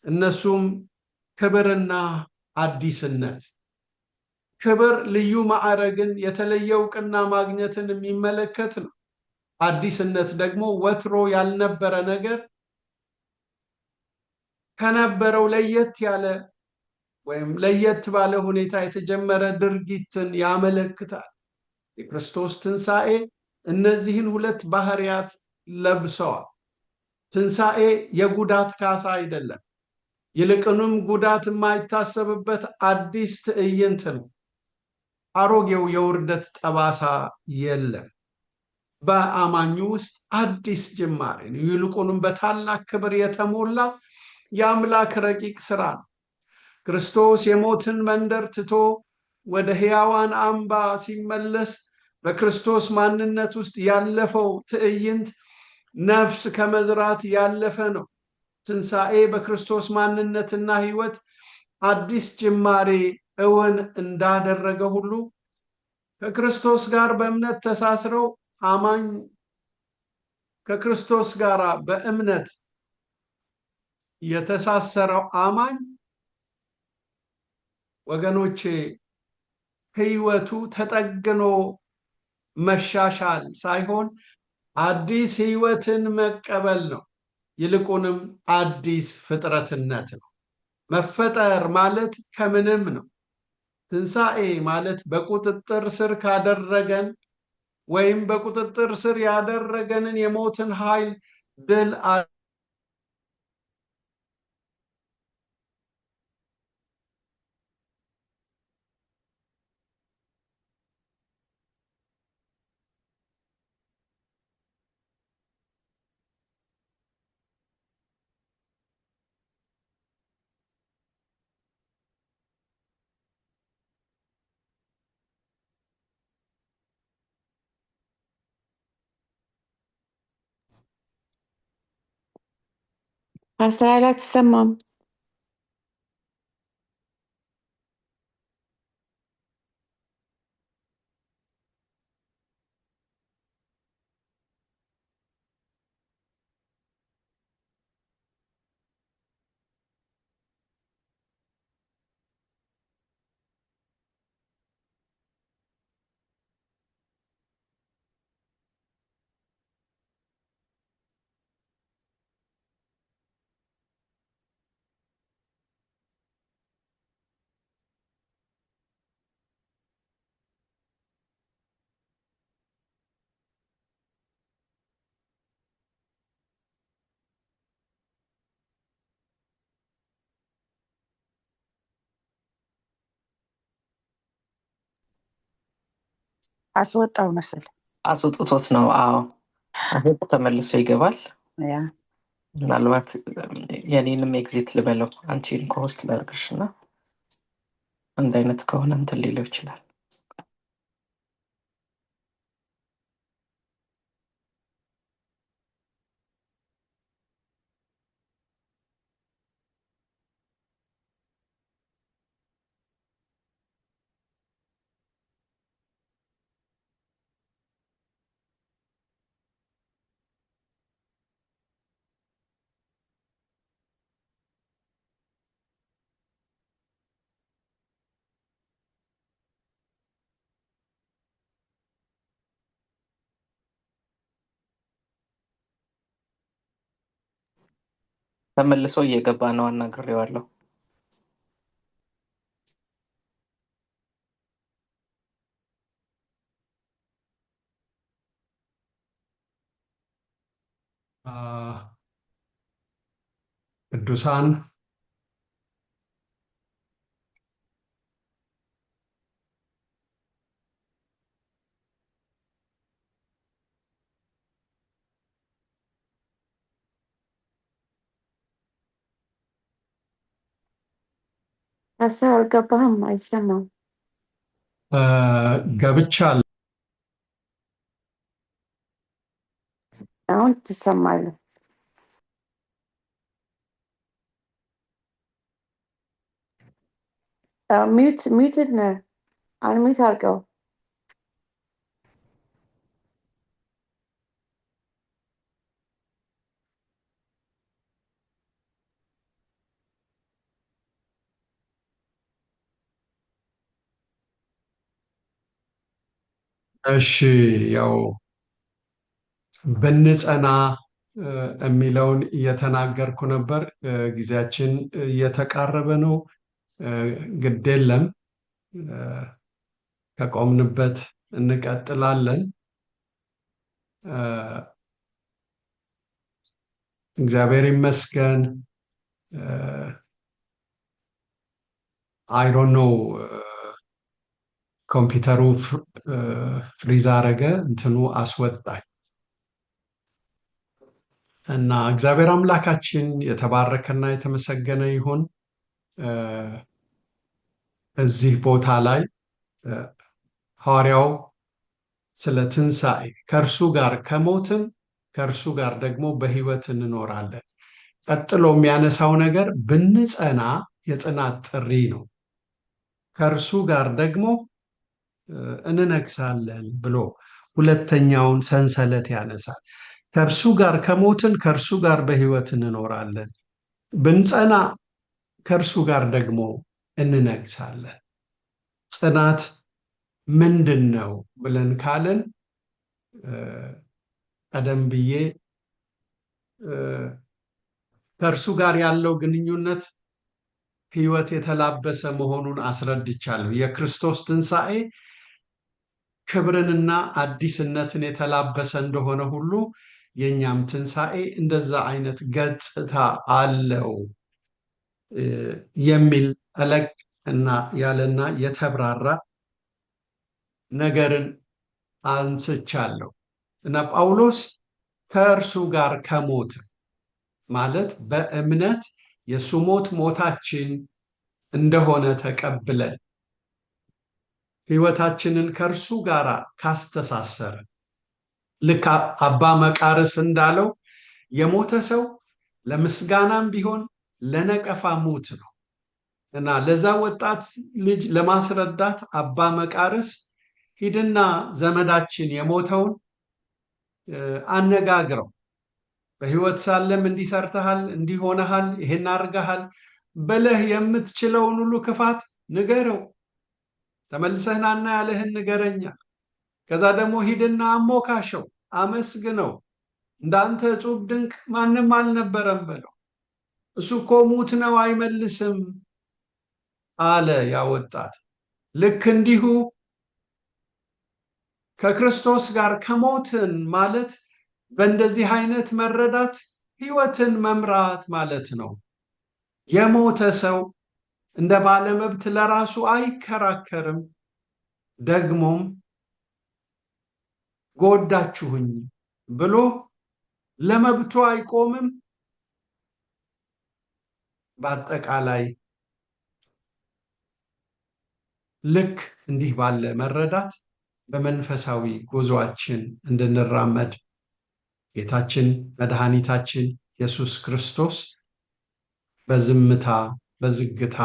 እነሱም ክብርና አዲስነት። ክብር ልዩ ማዕረግን፣ የተለየ እውቅና ማግኘትን የሚመለከት ነው። አዲስነት ደግሞ ወትሮ ያልነበረ ነገር ከነበረው ለየት ያለ ወይም ለየት ባለ ሁኔታ የተጀመረ ድርጊትን ያመለክታል። የክርስቶስ ትንሣኤ እነዚህን ሁለት ባህሪያት ለብሰዋል። ትንሣኤ የጉዳት ካሳ አይደለም፣ ይልቁንም ጉዳት የማይታሰብበት አዲስ ትዕይንት ነው። አሮጌው የውርደት ጠባሳ የለም። በአማኙ ውስጥ አዲስ ጅማሬ ነው፣ ይልቁንም በታላቅ ክብር የተሞላ የአምላክ ረቂቅ ሥራ ነው። ክርስቶስ የሞትን መንደር ትቶ ወደ ሕያዋን አምባ ሲመለስ በክርስቶስ ማንነት ውስጥ ያለፈው ትዕይንት ነፍስ ከመዝራት ያለፈ ነው። ትንሣኤ በክርስቶስ ማንነትና ሕይወት አዲስ ጅማሬ እውን እንዳደረገ ሁሉ ከክርስቶስ ጋር በእምነት ተሳስረው አማኝ ከክርስቶስ ጋር በእምነት የተሳሰረው አማኝ ወገኖቼ ሕይወቱ ተጠግኖ መሻሻል ሳይሆን አዲስ ሕይወትን መቀበል ነው። ይልቁንም አዲስ ፍጥረትነት ነው። መፈጠር ማለት ከምንም ነው። ትንሣኤ ማለት በቁጥጥር ስር ካደረገን ወይም በቁጥጥር ስር ያደረገንን የሞትን ኃይል ድል ፓስተር አትሰማም። አስወጣው መሰል አስወጥቶት ነው። አዎ አሁን ተመልሶ ይገባል። ያ ምናልባት የኔንም ኤግዚት ልበለው አንቺን ከሆስት ላድርግሽ እና አንድ አይነት ከሆነ እንትን ሊለው ይችላል። ተመልሶ እየገባ ነው። አናግሬዋለሁ። ቅዱሳን ሀሳብ አልገባህም? አይሰማም። ገብቻለሁ። አሁን ትሰማለህ? ሚዩትድ ነህ። አንሚዩት አድርገው። እሺ ያው ብንጸና የሚለውን እየተናገርኩ ነበር። ጊዜያችን እየተቃረበ ነው። ግድ የለም ከቆምንበት እንቀጥላለን። እግዚአብሔር ይመስገን። አይሮን ነው ኮምፒውተሩ ፍሪዝ አረገ፣ እንትኑ አስወጣኝ እና እግዚአብሔር አምላካችን የተባረከና የተመሰገነ ይሁን። እዚህ ቦታ ላይ ሐዋርያው ስለ ትንሣኤ ከእርሱ ጋር ከሞትን ከእርሱ ጋር ደግሞ በሕይወት እንኖራለን። ቀጥሎ የሚያነሳው ነገር ብንጸና የጽናት ጥሪ ነው። ከእርሱ ጋር ደግሞ እንነግሳለን ብሎ ሁለተኛውን ሰንሰለት ያነሳል። ከእርሱ ጋር ከሞትን ከእርሱ ጋር በሕይወት እንኖራለን፣ ብንጸና ከእርሱ ጋር ደግሞ እንነግሳለን። ጽናት ምንድን ነው ብለን ካልን ቀደም ብዬ ከእርሱ ጋር ያለው ግንኙነት ሕይወት የተላበሰ መሆኑን አስረድቻለሁ። የክርስቶስ ትንሣኤ ክብርንና አዲስነትን የተላበሰ እንደሆነ ሁሉ የእኛም ትንሣኤ እንደዛ አይነት ገጽታ አለው የሚል ጠለቅ እና ያለና የተብራራ ነገርን አንስቻለሁ እና ጳውሎስ ከእርሱ ጋር ከሞት ማለት በእምነት የእሱ ሞት ሞታችን እንደሆነ ተቀብለን ሕይወታችንን ከእርሱ ጋር ካስተሳሰረ፣ ልክ አባ መቃርስ እንዳለው የሞተ ሰው ለምስጋናም ቢሆን ለነቀፋ ሙት ነው እና ለዛ ወጣት ልጅ ለማስረዳት አባ መቃርስ ሂድና ዘመዳችን የሞተውን አነጋግረው፣ በሕይወት ሳለም እንዲሰርተሃል፣ እንዲሆነሃል፣ ይሄን አርገሃል በለህ የምትችለውን ሁሉ ክፋት ንገረው፣ ተመልሰህናና ያለህን ንገረኛ። ከዛ ደግሞ ሂድና አሞካሸው፣ አመስግነው፣ እንዳንተ እጹብ ድንቅ ማንም አልነበረም በለው፣ እሱ እኮ ሙት ነው አይመልስም አለ ያ ወጣት። ልክ እንዲሁ ከክርስቶስ ጋር ከሞትን ማለት በእንደዚህ አይነት መረዳት ሕይወትን መምራት ማለት ነው። የሞተ ሰው እንደ ባለመብት ለራሱ አይከራከርም፣ ደግሞም ጎዳችሁኝ ብሎ ለመብቱ አይቆምም። በአጠቃላይ ልክ እንዲህ ባለ መረዳት በመንፈሳዊ ጉዞአችን እንድንራመድ ጌታችን መድኃኒታችን ኢየሱስ ክርስቶስ በዝምታ በዝግታ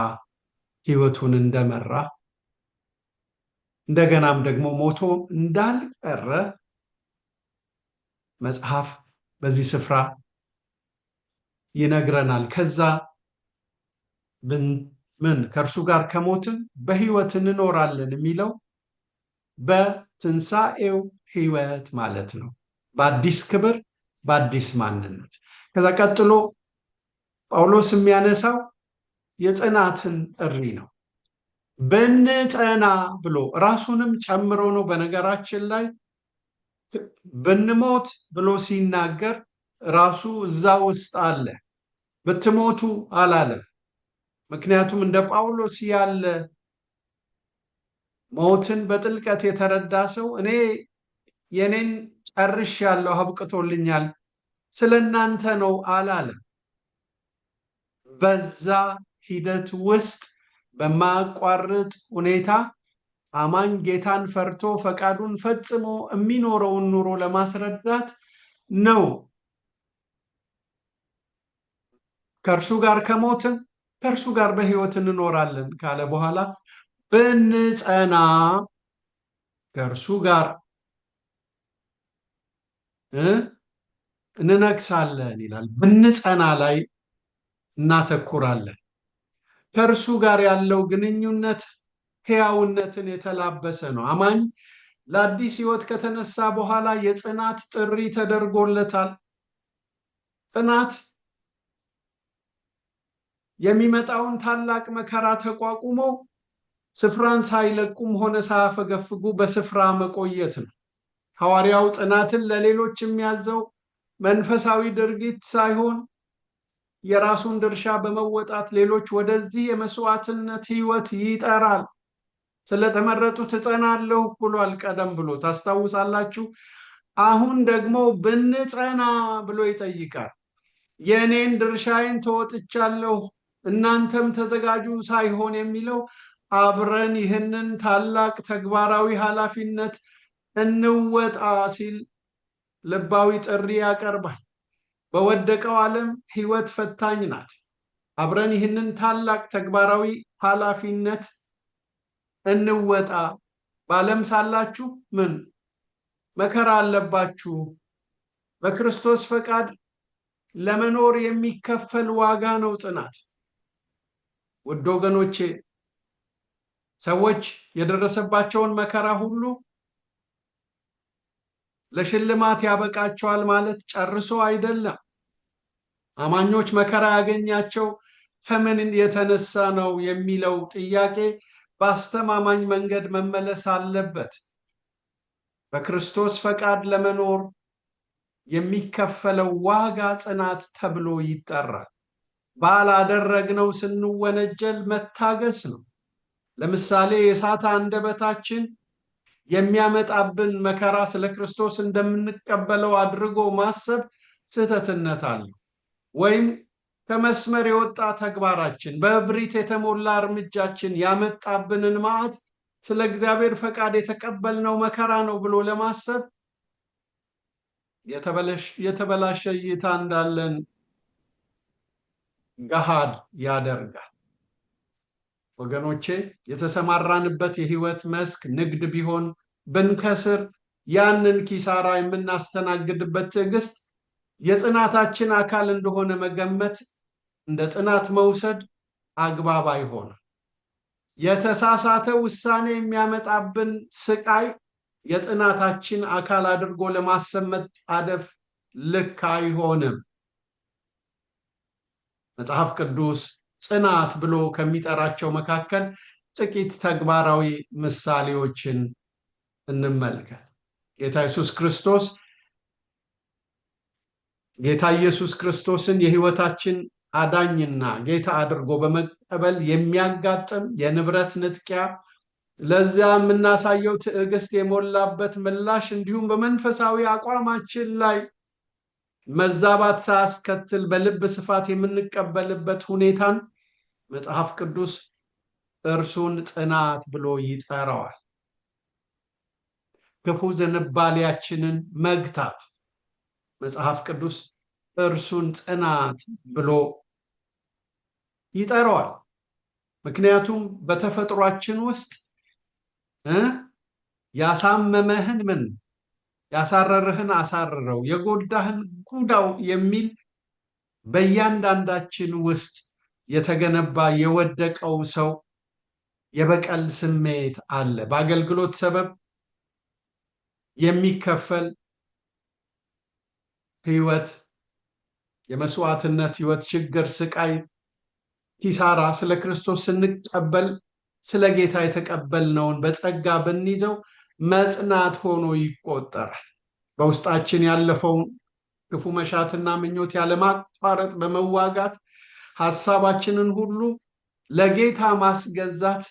ሕይወቱን እንደመራ እንደገናም ደግሞ ሞቶ እንዳልቀረ መጽሐፍ በዚህ ስፍራ ይነግረናል። ከዛ ምን ከእርሱ ጋር ከሞትን በሕይወት እንኖራለን የሚለው በትንሣኤው ሕይወት ማለት ነው። በአዲስ ክብር፣ በአዲስ ማንነት። ከዛ ቀጥሎ ጳውሎስ የሚያነሳው የጽናትን ጥሪ ነው። ብንጸና ብሎ ራሱንም ጨምሮ ነው። በነገራችን ላይ ብንሞት ብሎ ሲናገር ራሱ እዛ ውስጥ አለ። ብትሞቱ አላለም። ምክንያቱም እንደ ጳውሎስ ያለ ሞትን በጥልቀት የተረዳ ሰው እኔ የኔን ጨርሻለሁ፣ አብቅቶልኛል፣ ስለናንተ ነው አላለም። በዛ ሂደት ውስጥ በማያቋርጥ ሁኔታ አማኝ ጌታን ፈርቶ ፈቃዱን ፈጽሞ የሚኖረውን ኑሮ ለማስረዳት ነው። ከእርሱ ጋር ከሞትን ከእርሱ ጋር በሕይወት እንኖራለን ካለ በኋላ ብንጸና ከእርሱ ጋር እንነግሳለን ይላል። ብንጸና ላይ እናተኩራለን። ከእርሱ ጋር ያለው ግንኙነት ሕያውነትን የተላበሰ ነው። አማኝ ለአዲስ ሕይወት ከተነሳ በኋላ የጽናት ጥሪ ተደርጎለታል። ጽናት የሚመጣውን ታላቅ መከራ ተቋቁሞ ስፍራን ሳይለቁም ሆነ ሳያፈገፍጉ በስፍራ መቆየት ነው። ሐዋርያው ጽናትን ለሌሎች የሚያዘው መንፈሳዊ ድርጊት ሳይሆን የራሱን ድርሻ በመወጣት ሌሎች ወደዚህ የመስዋዕትነት ሕይወት ይጠራል። ስለተመረጡት እጸናለሁ ብሏል። ቀደም ብሎ ታስታውሳላችሁ። አሁን ደግሞ ብንጸና ብሎ ይጠይቃል። የእኔን ድርሻዬን ተወጥቻለሁ እናንተም ተዘጋጁ ሳይሆን የሚለው አብረን ይህንን ታላቅ ተግባራዊ ኃላፊነት እንወጣ ሲል ልባዊ ጥሪ ያቀርባል። በወደቀው ዓለም ሕይወት ፈታኝ ናት። አብረን ይህንን ታላቅ ተግባራዊ ኃላፊነት እንወጣ። በዓለም ሳላችሁ ምን መከራ አለባችሁ። በክርስቶስ ፈቃድ ለመኖር የሚከፈል ዋጋ ነው ጽናት። ውድ ወገኖቼ ሰዎች የደረሰባቸውን መከራ ሁሉ ለሽልማት ያበቃቸዋል ማለት ጨርሶ አይደለም። አማኞች መከራ ያገኛቸው ከምን የተነሳ ነው የሚለው ጥያቄ በአስተማማኝ መንገድ መመለስ አለበት። በክርስቶስ ፈቃድ ለመኖር የሚከፈለው ዋጋ ጽናት ተብሎ ይጠራል። ባላደረግነው ስንወነጀል መታገስ ነው። ለምሳሌ የእሳት አንደበታችን የሚያመጣብን መከራ ስለ ክርስቶስ እንደምንቀበለው አድርጎ ማሰብ ስህተትነት አለው። ወይም ከመስመር የወጣ ተግባራችን በእብሪት የተሞላ እርምጃችን ያመጣብንን መዓት ስለ እግዚአብሔር ፈቃድ የተቀበልነው መከራ ነው ብሎ ለማሰብ የተበላሸ እይታ እንዳለን ገሃድ ያደርጋል። ወገኖቼ የተሰማራንበት የህይወት መስክ ንግድ ቢሆን ብንከስር ያንን ኪሳራ የምናስተናግድበት ትዕግስት የጽናታችን አካል እንደሆነ መገመት እንደ ጽናት መውሰድ አግባብ አይሆንም። የተሳሳተ ውሳኔ የሚያመጣብን ስቃይ የጽናታችን አካል አድርጎ ለማሰብ መጣደፍ ልክ አይሆንም። መጽሐፍ ቅዱስ ጽናት ብሎ ከሚጠራቸው መካከል ጥቂት ተግባራዊ ምሳሌዎችን እንመልከት። ጌታ ኢየሱስ ክርስቶስን የህይወታችን አዳኝና ጌታ አድርጎ በመቀበል የሚያጋጥም የንብረት ንጥቂያ፣ ለዚያ የምናሳየው ትዕግስት የሞላበት ምላሽ እንዲሁም በመንፈሳዊ አቋማችን ላይ መዛባት ሳያስከትል በልብ ስፋት የምንቀበልበት ሁኔታን መጽሐፍ ቅዱስ እርሱን ጽናት ብሎ ይጠራዋል። ክፉ ዝንባሌያችንን መግታት መጽሐፍ ቅዱስ እርሱን ጽናት ብሎ ይጠራዋል። ምክንያቱም በተፈጥሯችን ውስጥ ያሳመመህን ምን ያሳረርህን አሳርረው የጎዳህን ጉዳው የሚል በእያንዳንዳችን ውስጥ የተገነባ የወደቀው ሰው የበቀል ስሜት አለ። በአገልግሎት ሰበብ የሚከፈል ህይወት የመስዋዕትነት ህይወት፣ ችግር፣ ስቃይ፣ ኪሳራ ስለ ክርስቶስ ስንቀበል ስለ ጌታ የተቀበልነውን በጸጋ ብንይዘው መጽናት ሆኖ ይቆጠራል። በውስጣችን ያለፈውን ክፉ መሻትና ምኞት ያለማቋረጥ በመዋጋት ሐሳባችንን ሁሉ ለጌታ ማስገዛት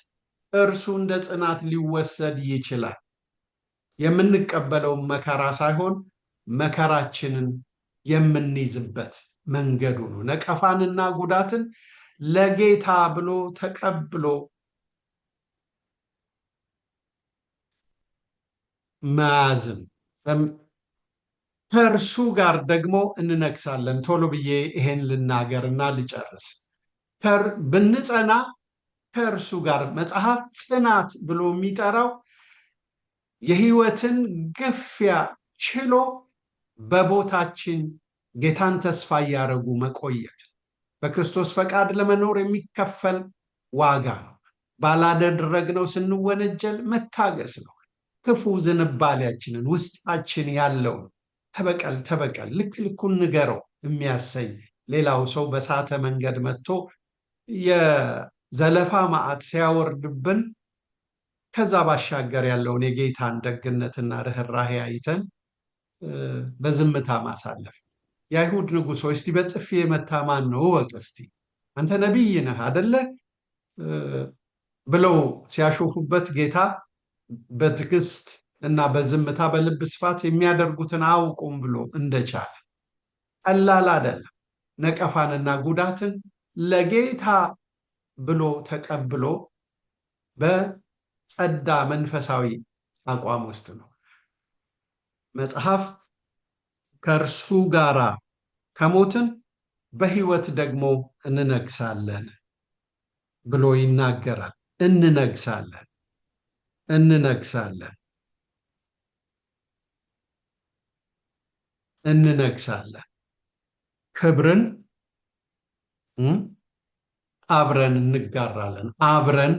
እርሱ እንደ ጽናት ሊወሰድ ይችላል። የምንቀበለው መከራ ሳይሆን መከራችንን የምንይዝበት መንገዱ ነው። ነቀፋንና ጉዳትን ለጌታ ብሎ ተቀብሎ መያዝም ከእርሱ ጋር ደግሞ እንነግሳለን። ቶሎ ብዬ ይሄን ልናገርና ልጨርስ። ብንጸና ከእርሱ ጋር መጽሐፍ ጽናት ብሎ የሚጠራው የህይወትን ግፊያ ችሎ በቦታችን ጌታን ተስፋ እያደረጉ መቆየት፣ በክርስቶስ ፈቃድ ለመኖር የሚከፈል ዋጋ ነው። ባላደረግነው ስንወነጀል መታገስ ነው። ክፉ ዝንባሌያችንን ውስጣችን ያለውን ተበቀል ልክ ልኩን ንገረው የሚያሰኝ ሌላው ሰው በሳተ መንገድ መጥቶ የዘለፋ መዓት ሲያወርድብን ከዛ ባሻገር ያለውን የጌታን ደግነትና ርኅራኄ አይተን በዝምታ ማሳለፍ። የአይሁድ ንጉሥ ሆይ እስቲ በጥፊ የመታ ማን ነው እወቅ እስቲ አንተ ነቢይ ነህ አደለ ብለው ሲያሾፉበት ጌታ በትዕግስት እና በዝምታ በልብ ስፋት የሚያደርጉትን አውቁም ብሎ እንደቻለ ቀላል አይደለም። ነቀፋንና ጉዳትን ለጌታ ብሎ ተቀብሎ በጸዳ መንፈሳዊ አቋም ውስጥ ነው። መጽሐፍ ከእርሱ ጋራ ከሞትን በሕይወት ደግሞ እንነግሳለን ብሎ ይናገራል። እንነግሳለን ክብርን አብረን እንጋራለን፣ አብረን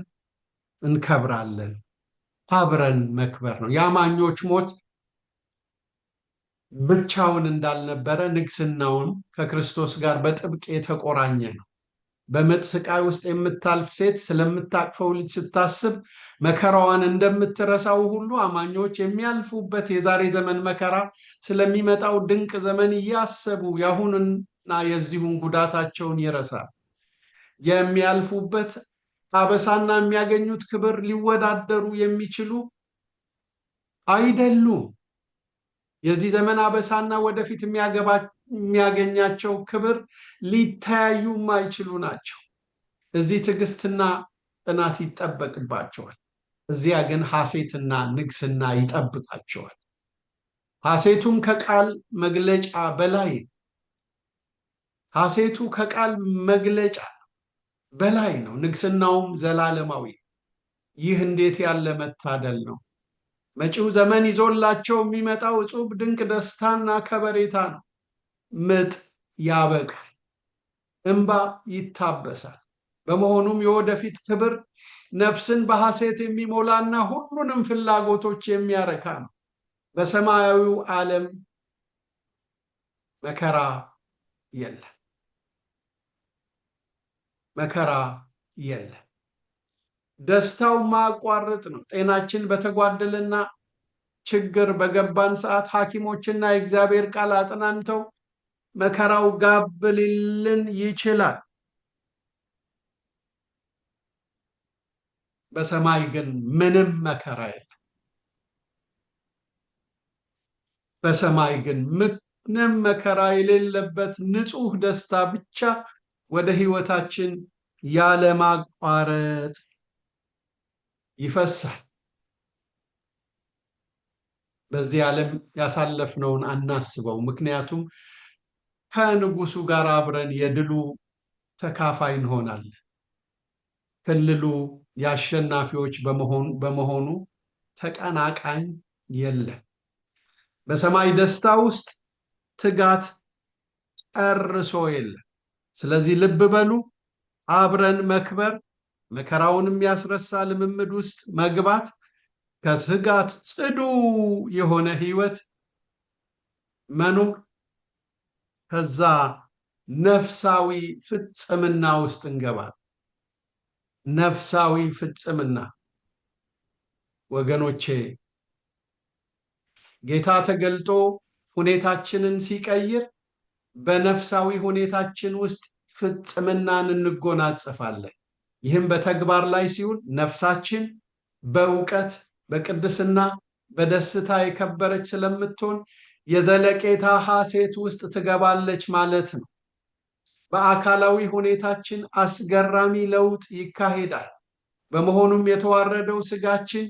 እንከብራለን። አብረን መክበር ነው። የአማኞች ሞት ብቻውን እንዳልነበረ ንግስናውን ከክርስቶስ ጋር በጥብቅ የተቆራኘ ነው። በምጥ ስቃይ ውስጥ የምታልፍ ሴት ስለምታቅፈው ልጅ ስታስብ መከራዋን እንደምትረሳው ሁሉ አማኞች የሚያልፉበት የዛሬ ዘመን መከራ ስለሚመጣው ድንቅ ዘመን እያሰቡ የአሁንና የዚሁን ጉዳታቸውን ይረሳል። የሚያልፉበት አበሳና የሚያገኙት ክብር ሊወዳደሩ የሚችሉ አይደሉም። የዚህ ዘመን አበሳና ወደፊት የሚያገኛቸው ክብር ሊተያዩ የማይችሉ ናቸው። እዚህ ትዕግስትና ጽናት ይጠበቅባቸዋል። እዚያ ግን ሐሴትና ንግስና ይጠብቃቸዋል። ሐሴቱም ከቃል መግለጫ በላይ ሐሴቱ ከቃል መግለጫ በላይ ነው። ንግስናውም ዘላለማዊ። ይህ እንዴት ያለ መታደል ነው! መጪው ዘመን ይዞላቸው የሚመጣው እጹብ ድንቅ ደስታና ከበሬታ ነው። ምጥ ያበቃል፣ እንባ ይታበሳል። በመሆኑም የወደፊት ክብር ነፍስን በሐሴት የሚሞላና ሁሉንም ፍላጎቶች የሚያረካ ነው። በሰማያዊው ዓለም መከራ የለም። ደስታው ማቋረጥ ነው። ጤናችን በተጓደለና ችግር በገባን ሰዓት ሐኪሞችና የእግዚአብሔር ቃል አጽናንተው መከራው ጋብ ሊልን ይችላል። በሰማይ ግን ምንም መከራ የለም። በሰማይ ግን ምንም መከራ የሌለበት ንጹህ ደስታ ብቻ ወደ ህይወታችን ያለማቋረጥ ይፈሳል። በዚህ ዓለም ያሳለፍነውን አናስበው፣ ምክንያቱም ከንጉሱ ጋር አብረን የድሉ ተካፋይ እንሆናለን። ክልሉ የአሸናፊዎች በመሆኑ ተቀናቃኝ የለም። በሰማይ ደስታ ውስጥ ትጋት ጨርሶ የለም። ስለዚህ ልብ በሉ፣ አብረን መክበር፣ መከራውን የሚያስረሳ ልምምድ ውስጥ መግባት፣ ከስጋት ጽዱ የሆነ ህይወት መኖር፣ ከዛ ነፍሳዊ ፍጽምና ውስጥ እንገባለን። ነፍሳዊ ፍጽምና ወገኖቼ ጌታ ተገልጦ ሁኔታችንን ሲቀይር በነፍሳዊ ሁኔታችን ውስጥ ፍጽምናን እንጎናጸፋለን። ይህም በተግባር ላይ ሲውል ነፍሳችን በእውቀት በቅድስና በደስታ የከበረች ስለምትሆን የዘለቄታ ሐሴት ውስጥ ትገባለች ማለት ነው። በአካላዊ ሁኔታችን አስገራሚ ለውጥ ይካሄዳል። በመሆኑም የተዋረደው ስጋችን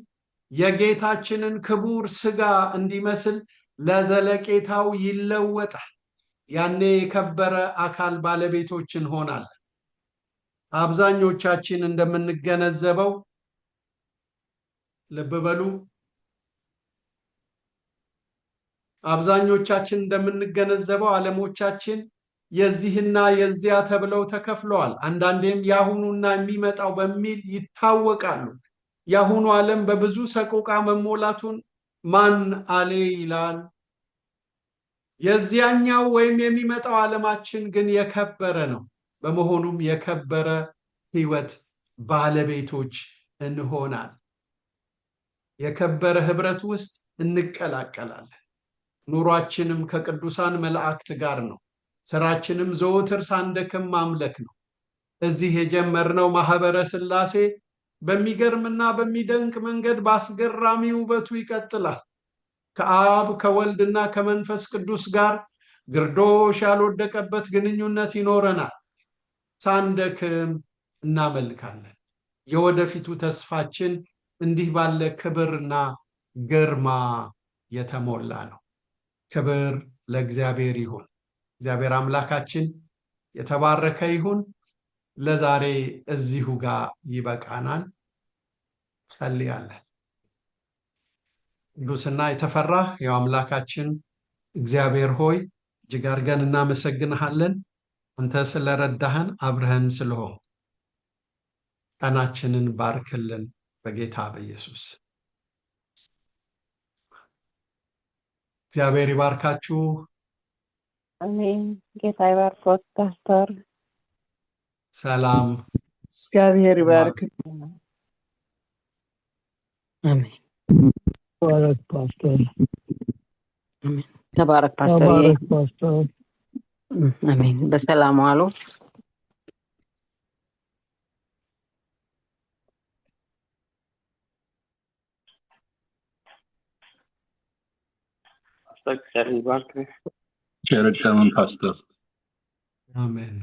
የጌታችንን ክቡር ስጋ እንዲመስል ለዘለቄታው ይለወጣል። ያኔ የከበረ አካል ባለቤቶች እንሆናለን። አብዛኞቻችን እንደምንገነዘበው ልብ በሉ፣ አብዛኞቻችን እንደምንገነዘበው ዓለሞቻችን የዚህና የዚያ ተብለው ተከፍለዋል። አንዳንዴም ያሁኑና የሚመጣው በሚል ይታወቃሉ። ያሁኑ ዓለም በብዙ ሰቆቃ መሞላቱን ማን አለ ይላል። የዚያኛው ወይም የሚመጣው ዓለማችን ግን የከበረ ነው። በመሆኑም የከበረ ሕይወት ባለቤቶች እንሆናል። የከበረ ህብረት ውስጥ እንቀላቀላለን። ኑሯችንም ከቅዱሳን መላእክት ጋር ነው። ስራችንም ዘወትር ሳንደክም ማምለክ ነው። እዚህ የጀመርነው ማህበረ ሥላሴ በሚገርምና በሚደንቅ መንገድ በአስገራሚ ውበቱ ይቀጥላል። ከአብ ከወልድና ከመንፈስ ቅዱስ ጋር ግርዶሽ ያልወደቀበት ግንኙነት ይኖረናል። ሳንደክም እናመልካለን። የወደፊቱ ተስፋችን እንዲህ ባለ ክብርና ግርማ የተሞላ ነው። ክብር ለእግዚአብሔር ይሁን። እግዚአብሔር አምላካችን የተባረከ ይሁን። ለዛሬ እዚሁ ጋር ይበቃናል። ጸልያለን። ቅዱስና የተፈራህ የው አምላካችን እግዚአብሔር ሆይ እጅግ አድርገን እናመሰግንሃለን። አንተ ስለረዳህን አብረህን ስለሆን ቀናችንን ባርክልን በጌታ በኢየሱስ። እግዚአብሔር ይባርካችሁ። አሜን። ጌታ ይባርኮት ፓስተር። ሰላም። እግዚአብሔር ይባርክ። አሜን። ተባረክ ፓስተር። አሜን። ተባረክ ፓስተር። ተባረክ ፓስተር። አሜን። በሰላም ዋሉ። እግዚአብሔር ይባርክ። ቸርቀምን ፓስተር። አሜን።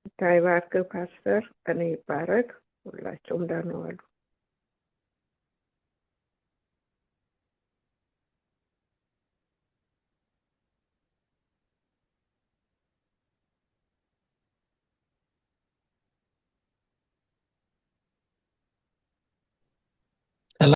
ጌታ ይባርክ ፓስተር። ቀን ይባረክ። ሁላችሁም ደህና ዋሉ።